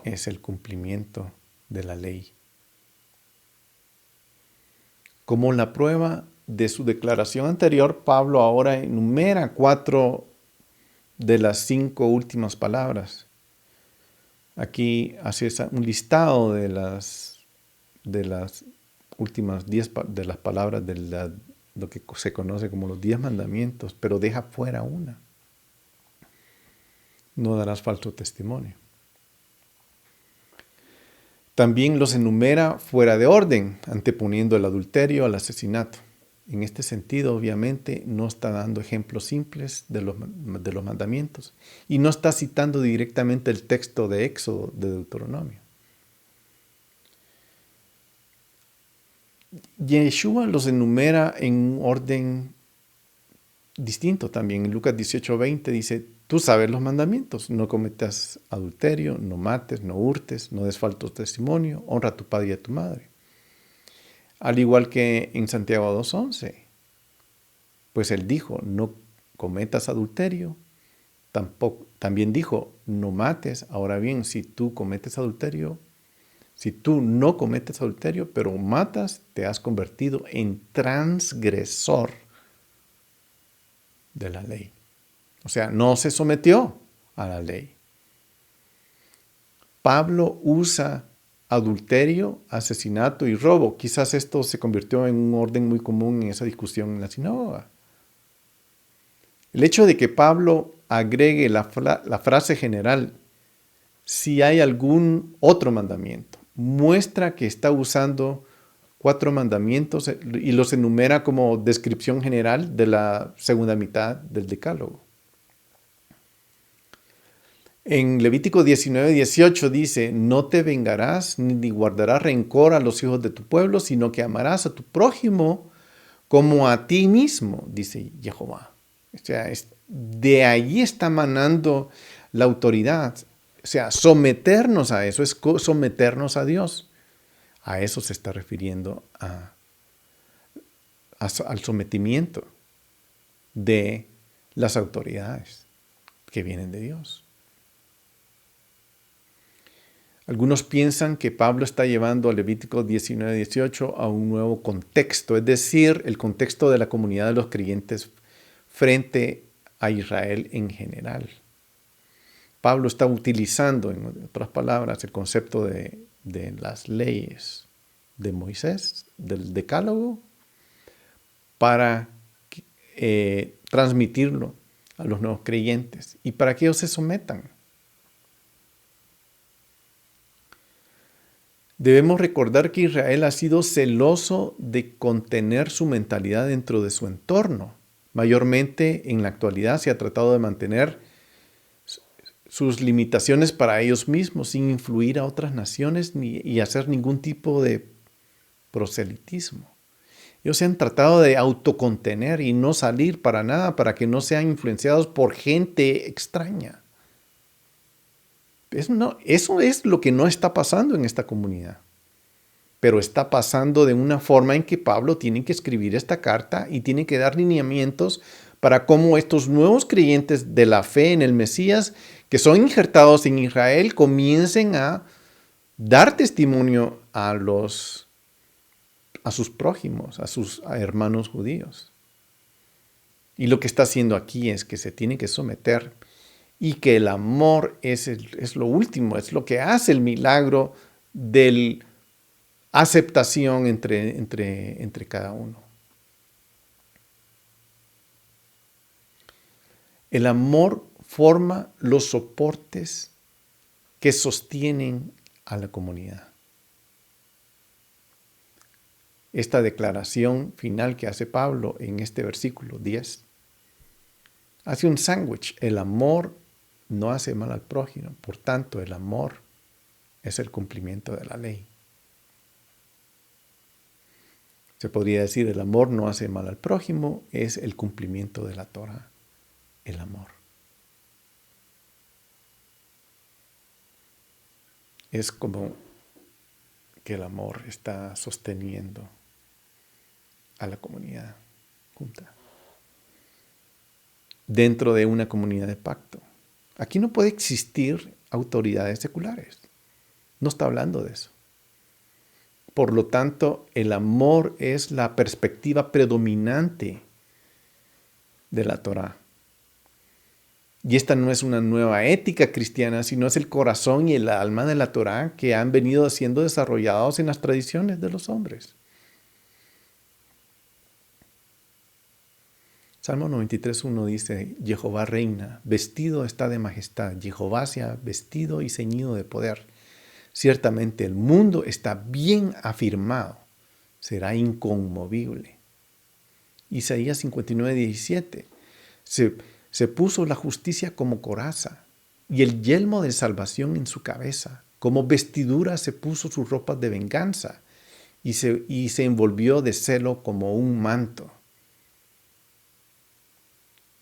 es el cumplimiento de la ley. Como la prueba de su declaración anterior, Pablo ahora enumera 4 de las 5 últimas palabras. Aquí hace un listado de las últimas 10 de las palabras de lo que se conoce como los 10 mandamientos, pero deja fuera una: no darás falso testimonio. También los enumera fuera de orden, anteponiendo el adulterio al asesinato. En este sentido, obviamente, no está dando ejemplos simples de los mandamientos y no está citando directamente el texto de Éxodo, de Deuteronomio. Yeshua los enumera en un orden distinto también. En Lucas 18:20 dice, tú sabes los mandamientos, no cometas adulterio, no mates, no hurtes, no des falso testimonio, honra a tu padre y a tu madre. Al igual que en Santiago 2:11, pues él dijo, no cometas adulterio, también dijo, no mates. Ahora bien, si tú no cometes adulterio, pero matas, te has convertido en transgresor de la ley. O sea, no se sometió a la ley. Pablo usa adulterio, asesinato y robo. Quizás esto se convirtió en un orden muy común en esa discusión en la sinagoga. El hecho de que Pablo agregue la frase general, si hay algún otro mandamiento, muestra que está usando 4 mandamientos y los enumera como descripción general de la segunda mitad del Decálogo. En Levítico 19:18 dice, no te vengarás ni guardarás rencor a los hijos de tu pueblo, sino que amarás a tu prójimo como a ti mismo, dice Jehová. O sea, de allí está manando la autoridad. O sea, someternos a eso es someternos a Dios. A eso se está refiriendo al sometimiento de las autoridades que vienen de Dios. Algunos piensan que Pablo está llevando a Levítico 19:18 a un nuevo contexto, es decir, el contexto de la comunidad de los creyentes frente a Israel en general. Pablo está utilizando, en otras palabras, el concepto de las leyes de Moisés, del Decálogo, para transmitirlo a los nuevos creyentes y para que ellos se sometan. Debemos recordar que Israel ha sido celoso de contener su mentalidad dentro de su entorno. Mayormente en la actualidad se ha tratado de mantener sus limitaciones para ellos mismos sin influir a otras naciones y hacer ningún tipo de proselitismo. Ellos se han tratado de autocontener y no salir para nada para que no sean influenciados por gente extraña. Eso es lo que no está pasando en esta comunidad. Pero está pasando de una forma en que Pablo tiene que escribir esta carta y tiene que dar lineamientos para cómo estos nuevos creyentes de la fe en el Mesías, que son injertados en Israel, comiencen a dar testimonio a sus prójimos, a sus hermanos judíos. Y lo que está haciendo aquí es que se tiene que someter y que el amor es lo último, es lo que hace el milagro de aceptación entre cada uno. El amor forma los soportes que sostienen a la comunidad. Esta declaración final que hace Pablo en este versículo 10 hace un sándwich. El amor no hace mal al prójimo, por tanto el amor es el cumplimiento de la ley. Se podría decir, el amor no hace mal al prójimo, es el cumplimiento de la Torah, el amor. Es como que el amor está sosteniendo a la comunidad junta, dentro de una comunidad de pacto. Aquí no puede existir autoridades seculares. No está hablando de eso. Por lo tanto, el amor es la perspectiva predominante de la Torá. Y esta no es una nueva ética cristiana, sino es el corazón y el alma de la Torá que han venido siendo desarrollados en las tradiciones de los hombres. Salmo 93:1 dice, Jehová reina, vestido está de majestad, Jehová se ha vestido y ceñido de poder. Ciertamente el mundo está bien afirmado, será inconmovible. Isaías 59:17, se puso la justicia como coraza y el yelmo de salvación en su cabeza. Como vestidura se puso sus ropas de venganza y se envolvió de celo como un manto.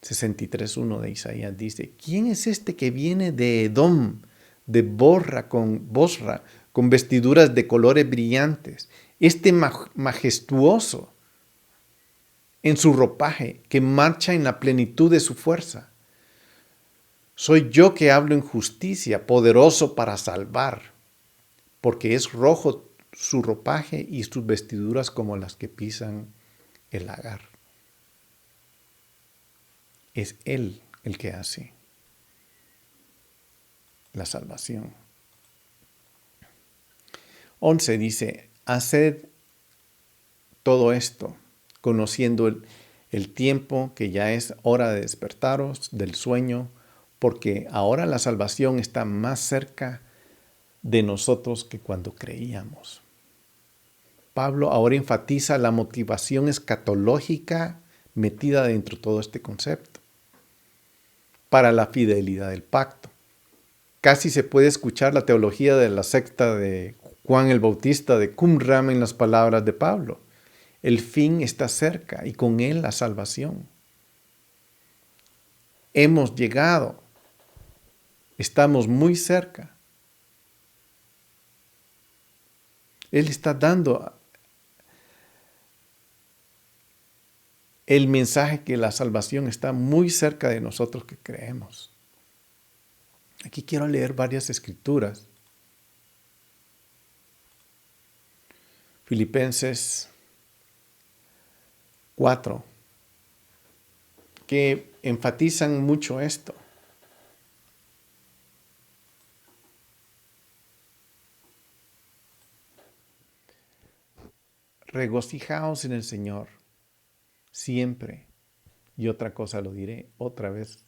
63:1 de Isaías dice: ¿Quién es este que viene de Edom, de Bosra, con vestiduras de colores brillantes? Este majestuoso en su ropaje, que marcha en la plenitud de su fuerza. Soy yo que hablo en justicia, poderoso para salvar, porque es rojo su ropaje y sus vestiduras como las que pisan el lagar. Es Él el que hace la salvación. 11 dice: haced todo esto, conociendo el tiempo, que ya es hora de despertaros del sueño, porque ahora la salvación está más cerca de nosotros que cuando creíamos. Pablo ahora enfatiza la motivación escatológica metida dentro de todo este concepto para la fidelidad del pacto. Casi se puede escuchar la teología de la secta de Juan el Bautista de Qumran en las palabras de Pablo. El fin está cerca y con él la salvación. Hemos llegado. Estamos muy cerca. Él está dando el mensaje que la salvación está muy cerca de nosotros que creemos. Aquí quiero leer varias escrituras. Filipenses 4, que enfatizan mucho esto. Regocijaos en el Señor siempre. Y otra cosa lo diré, otra vez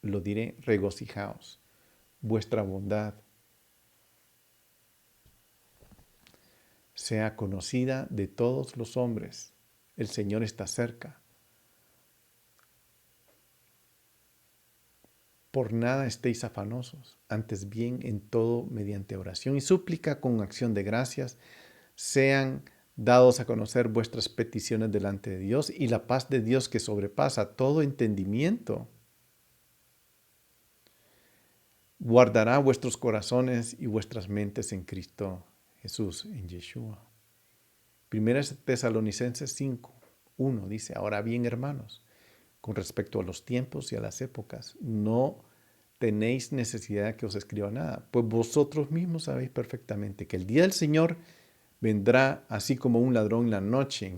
lo diré: regocijaos. Vuestra bondad sea conocida de todos los hombres. El Señor está cerca. Por nada estéis afanosos, antes bien en todo mediante oración y súplica con acción de gracias sean dados a conocer vuestras peticiones delante de Dios, y la paz de Dios, que sobrepasa todo entendimiento, guardará vuestros corazones y vuestras mentes en Cristo Jesús, en Yeshua. Primera Tesalonicenses 5:1 dice: ahora bien, hermanos, con respecto a los tiempos y a las épocas, no tenéis necesidad que os escriba nada, pues vosotros mismos sabéis perfectamente que el día del Señor vendrá así como un ladrón en la noche.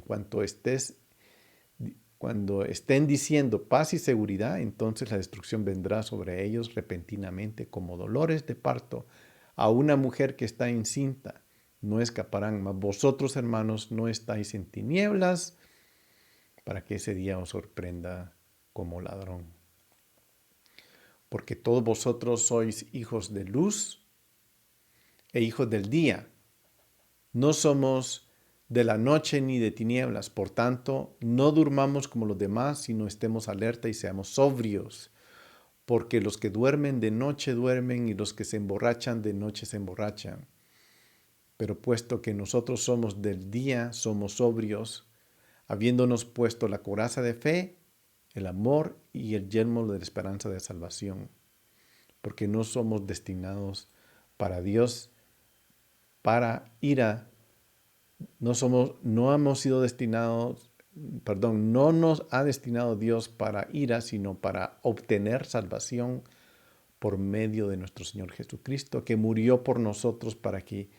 Cuando estén diciendo paz y seguridad, entonces la destrucción vendrá sobre ellos repentinamente como dolores de parto a una mujer que está encinta. No escaparán, mas vosotros, hermanos, no estáis en tinieblas para que ese día os sorprenda como ladrón. Porque todos vosotros sois hijos de luz e hijos del día. No somos de la noche ni de tinieblas. Por tanto, no durmamos como los demás, sino estemos alerta y seamos sobrios. Porque los que duermen de noche duermen, y los que se emborrachan de noche se emborrachan. Pero puesto que nosotros somos del día, somos sobrios, habiéndonos puesto la coraza de fe, el amor y el yelmo de la esperanza de salvación. Porque no somos destinados para Dios, para ira. No hemos sido destinados, no nos ha destinado Dios para ira, sino para obtener salvación por medio de nuestro Señor Jesucristo, que murió por nosotros para que,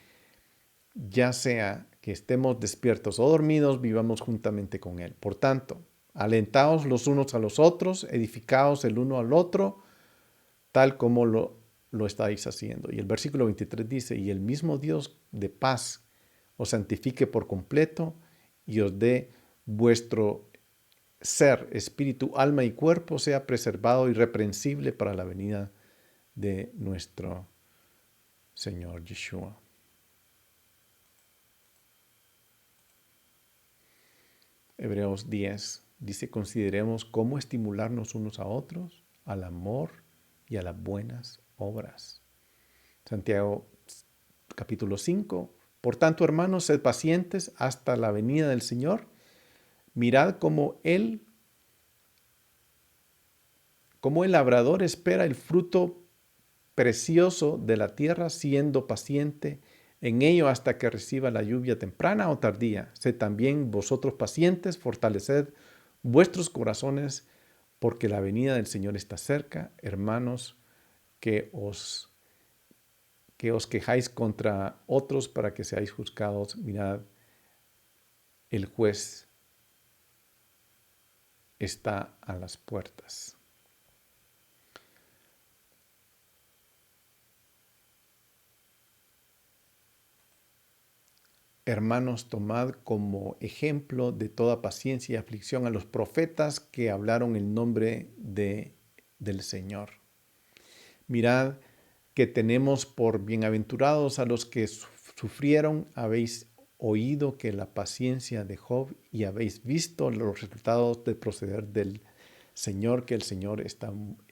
ya sea que estemos despiertos o dormidos, vivamos juntamente con Él. Por tanto, alentaos los unos a los otros, edificaos el uno al otro, tal como lo estáis haciendo. Y el versículo 23 dice: y el mismo Dios de paz os santifique por completo y os dé vuestro ser, espíritu, alma y cuerpo sea preservado irreprensible para la venida de nuestro Señor Yeshua. Hebreos 10 dice: consideremos cómo estimularnos unos a otros al amor y a las buenas obras. Santiago capítulo 5: por tanto, hermanos, sed pacientes hasta la venida del Señor. Mirad cómo Él Como el labrador espera el fruto precioso de la tierra, siendo paciente en ello hasta que reciba la lluvia temprana o tardía. Sed también vosotros pacientes, fortaleced vuestros corazones, porque la venida del Señor está cerca. Hermanos, que os quejáis contra otros para que seáis juzgados. Mirad, el juez está a las puertas. Hermanos, tomad como ejemplo de toda paciencia y aflicción a los profetas que hablaron el nombre del Señor. Mirad que tenemos por bienaventurados a los que sufrieron. Habéis oído que la paciencia de Job y habéis visto los resultados del proceder del Señor, que el Señor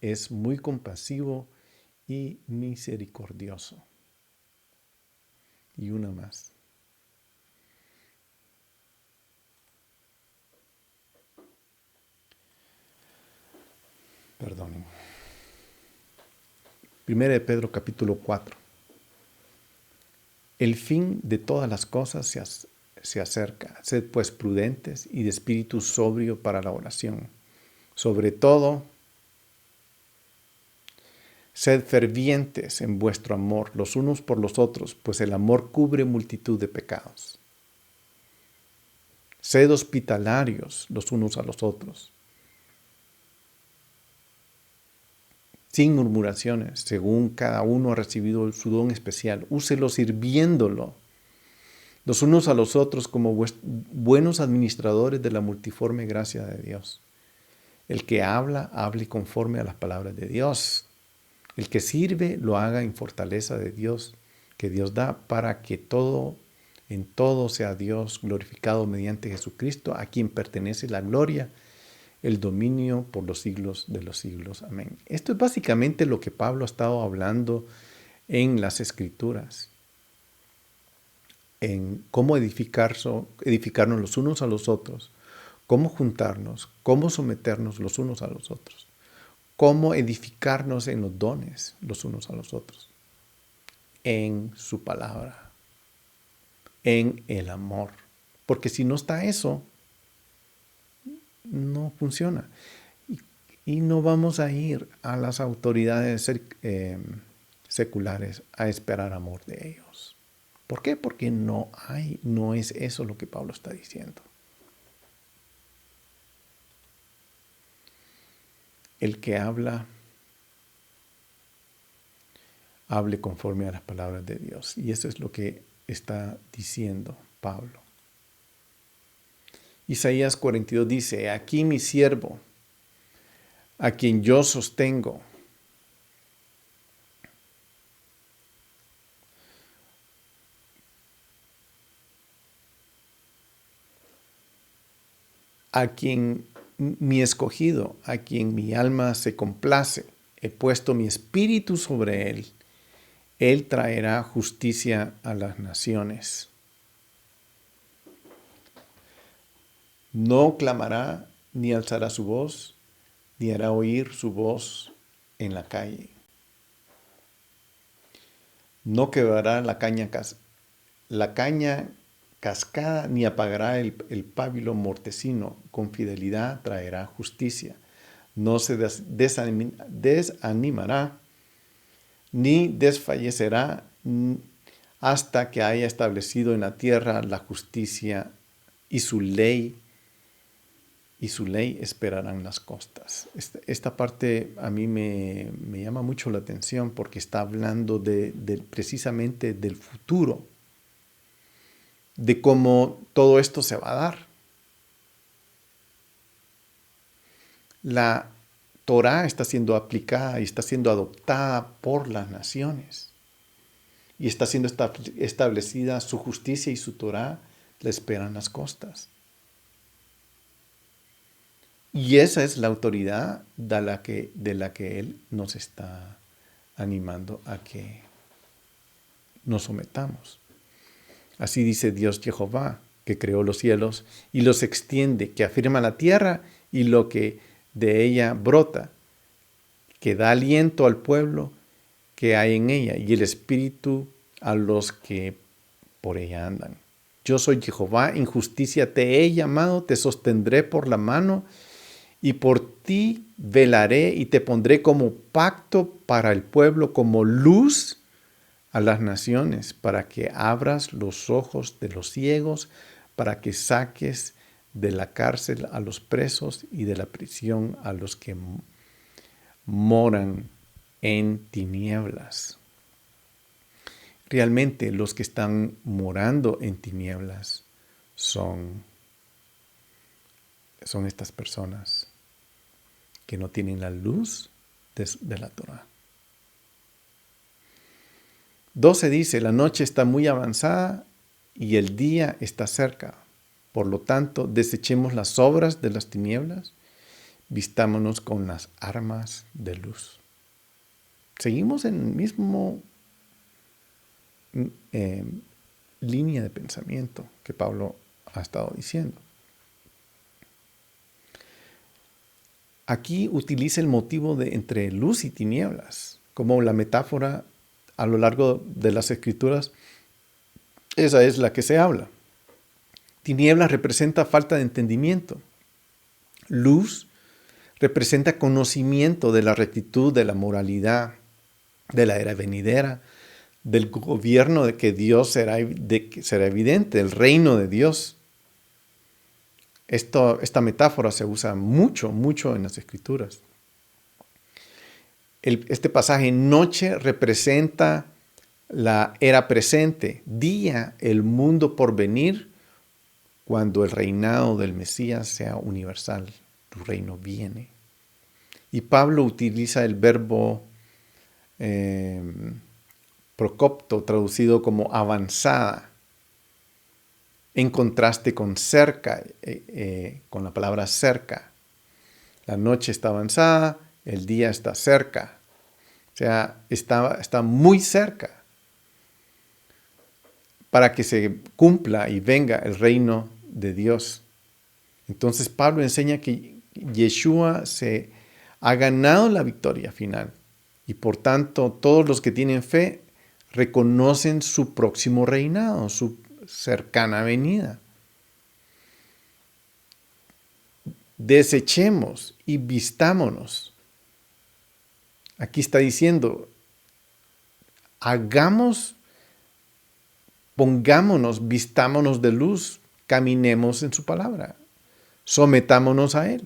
es muy compasivo y misericordioso. Y una más. Perdonen. 1 de Pedro capítulo 4. El fin de todas las cosas se acerca. Sed pues prudentes y de espíritu sobrio para la oración. Sobre todo, sed fervientes en vuestro amor los unos por los otros, pues el amor cubre multitud de pecados. Sed hospitalarios los unos a los otros, sin murmuraciones, según cada uno ha recibido su don especial. Úselo sirviéndolo los unos a los otros como buenos administradores de la multiforme gracia de Dios. El que habla, hable conforme a las palabras de Dios. El que sirve, lo haga en fortaleza de Dios, que Dios da, para que en todo sea Dios glorificado mediante Jesucristo, a quien pertenece la gloria, el dominio por los siglos de los siglos. Amén. Esto es básicamente lo que Pablo ha estado hablando en las Escrituras, en cómo edificarnos los unos a los otros, cómo juntarnos, cómo someternos los unos a los otros, cómo edificarnos en los dones los unos a los otros, en su palabra, en el amor. Porque si no está eso, no funciona. Y no vamos a ir a las autoridades seculares a esperar amor de ellos. ¿Por qué? Porque no es eso lo que Pablo está diciendo. El que hable conforme a las palabras de Dios. Y eso es lo que está diciendo Pablo. Isaías 42 dice: aquí mi siervo, a quien yo sostengo, a quien mi escogido, a quien mi alma se complace, he puesto mi espíritu sobre él. Él traerá justicia a las naciones. No clamará ni alzará su voz, ni hará oír su voz en la calle. No quebrará la caña cascada, ni apagará el pábilo mortecino. Con fidelidad traerá justicia. No se desanimará, ni desfallecerá hasta que haya establecido en la tierra la justicia, y su ley esperarán las costas. Esta parte a mí me llama mucho la atención porque está hablando precisamente del futuro, de cómo todo esto se va a dar. La Torá está siendo aplicada y está siendo adoptada por las naciones. Y está siendo establecida su justicia, y su Torá la esperan las costas. Y esa es la autoridad de la que Él nos está animando a que nos sometamos. Así dice Dios Jehová, que creó los cielos y los extiende, que afirma la tierra y lo que de ella brota, que da aliento al pueblo que hay en ella, y el espíritu a los que por ella andan. Yo soy Jehová, en justicia te he llamado, te sostendré por la mano, y por ti velaré y te pondré como pacto para el pueblo, como luz a las naciones, para que abras los ojos de los ciegos, para que saques de la cárcel a los presos y de la prisión a los que moran en tinieblas. Realmente los que están morando en tinieblas son estas personas que no tienen la luz de la Torah. 12 dice, la noche está muy avanzada y el día está cerca. Por lo tanto, desechemos las obras de las tinieblas, vistámonos con las armas de luz. Seguimos en el mismo línea de pensamiento que Pablo ha estado diciendo. Aquí utiliza el motivo de entre luz y tinieblas como la metáfora a lo largo de las Escrituras. Esa es la que se habla. Tinieblas representa falta de entendimiento. Luz representa conocimiento de la rectitud, de la moralidad, de la era venidera, del gobierno de que Dios será evidente, el reino de Dios. Esta metáfora se usa mucho en las Escrituras. Este pasaje, noche, representa la era presente, día, el mundo por venir, cuando el reinado del Mesías sea universal, tu reino viene. Y Pablo utiliza el verbo procopto, traducido como avanzada, en contraste con cerca, con la palabra cerca. La noche está avanzada, el día está cerca. O sea, está muy cerca para que se cumpla y venga el reino de Dios. Entonces Pablo enseña que Yeshua se ha ganado la victoria final y por tanto todos los que tienen fe reconocen su próximo reinado, su cercana venida. Desechemos y vistámonos. Aquí está diciendo, pongámonos, vistámonos de luz, caminemos en su palabra, sometámonos a Él.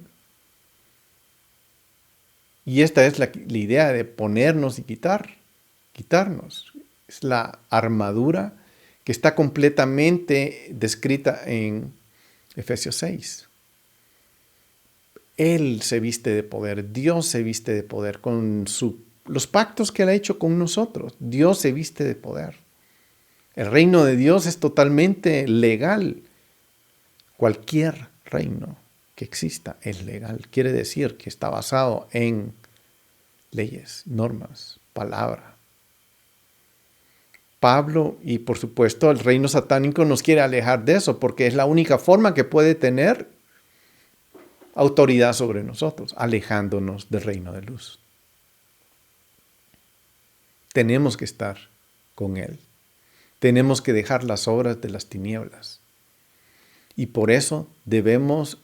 Y esta es la idea de ponernos y quitarnos. Es la armadura que está completamente descrita en Efesios 6. Él se viste de poder, Dios se viste de poder con los pactos que Él ha hecho con nosotros. Dios se viste de poder. El reino de Dios es totalmente legal. Cualquier reino que exista es legal. Quiere decir que está basado en leyes, normas, palabra. Pablo y por supuesto el reino satánico nos quiere alejar de eso porque es la única forma que puede tener autoridad sobre nosotros, alejándonos del reino de luz. Tenemos que estar con Él. Tenemos que dejar las obras de las tinieblas. Y por eso debemos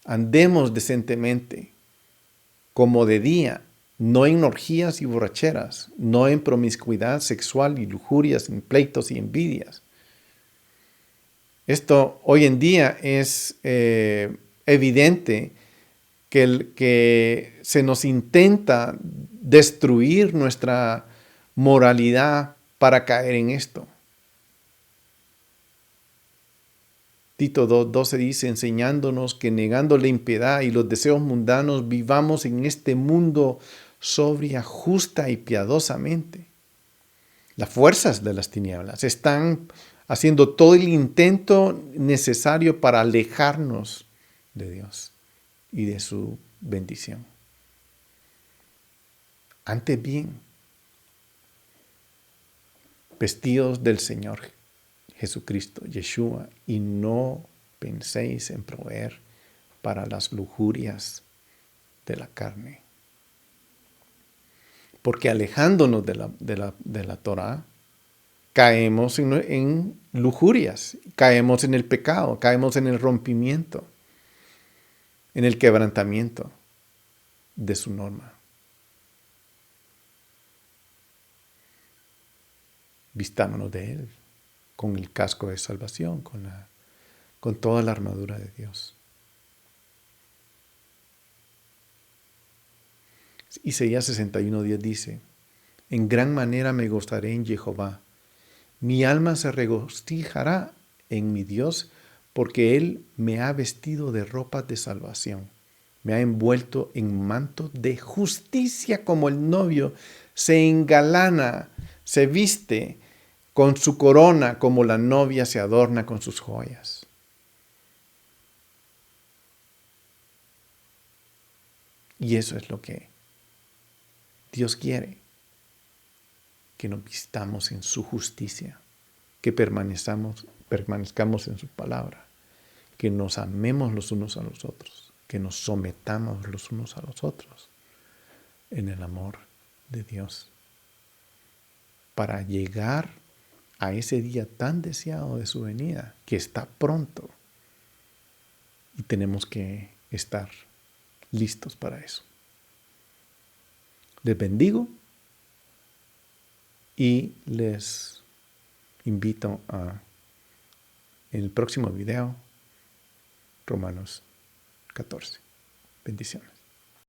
andemos decentemente, como de día, no en orgías y borracheras, no en promiscuidad sexual y lujurias, en pleitos y envidias. Esto hoy en día es evidente que se nos intenta destruir nuestra moralidad para caer en esto. Tito 2:12 dice, enseñándonos que negando la impiedad y los deseos mundanos, vivamos en este mundo sobria, justa y piadosamente. Las fuerzas de las tinieblas están haciendo todo el intento necesario para alejarnos de Dios y de su bendición. Antes bien, vestidos del Señor Jesucristo, Yeshua, y no penséis en proveer para las lujurias de la carne. Porque alejándonos de la Torah, caemos en lujurias, caemos en el pecado, caemos en el rompimiento, en el quebrantamiento de su norma. Vistámonos de Él, con el casco de salvación, con toda la armadura de Dios. Isaías 61:10 dice: en gran manera me gozaré en Jehová. Mi alma se regocijará en mi Dios, porque Él me ha vestido de ropas de salvación. Me ha envuelto en manto de justicia, como el novio se engalana, se viste con su corona, como la novia se adorna con sus joyas. Y eso es lo que Dios quiere, que nos vistamos en su justicia, que permanezcamos en su palabra, que nos amemos los unos a los otros, que nos sometamos los unos a los otros en el amor de Dios, para llegar a ese día tan deseado de su venida, que está pronto, y tenemos que estar listos para eso. Les bendigo y les invito en el próximo video, Romanos 14. Bendiciones.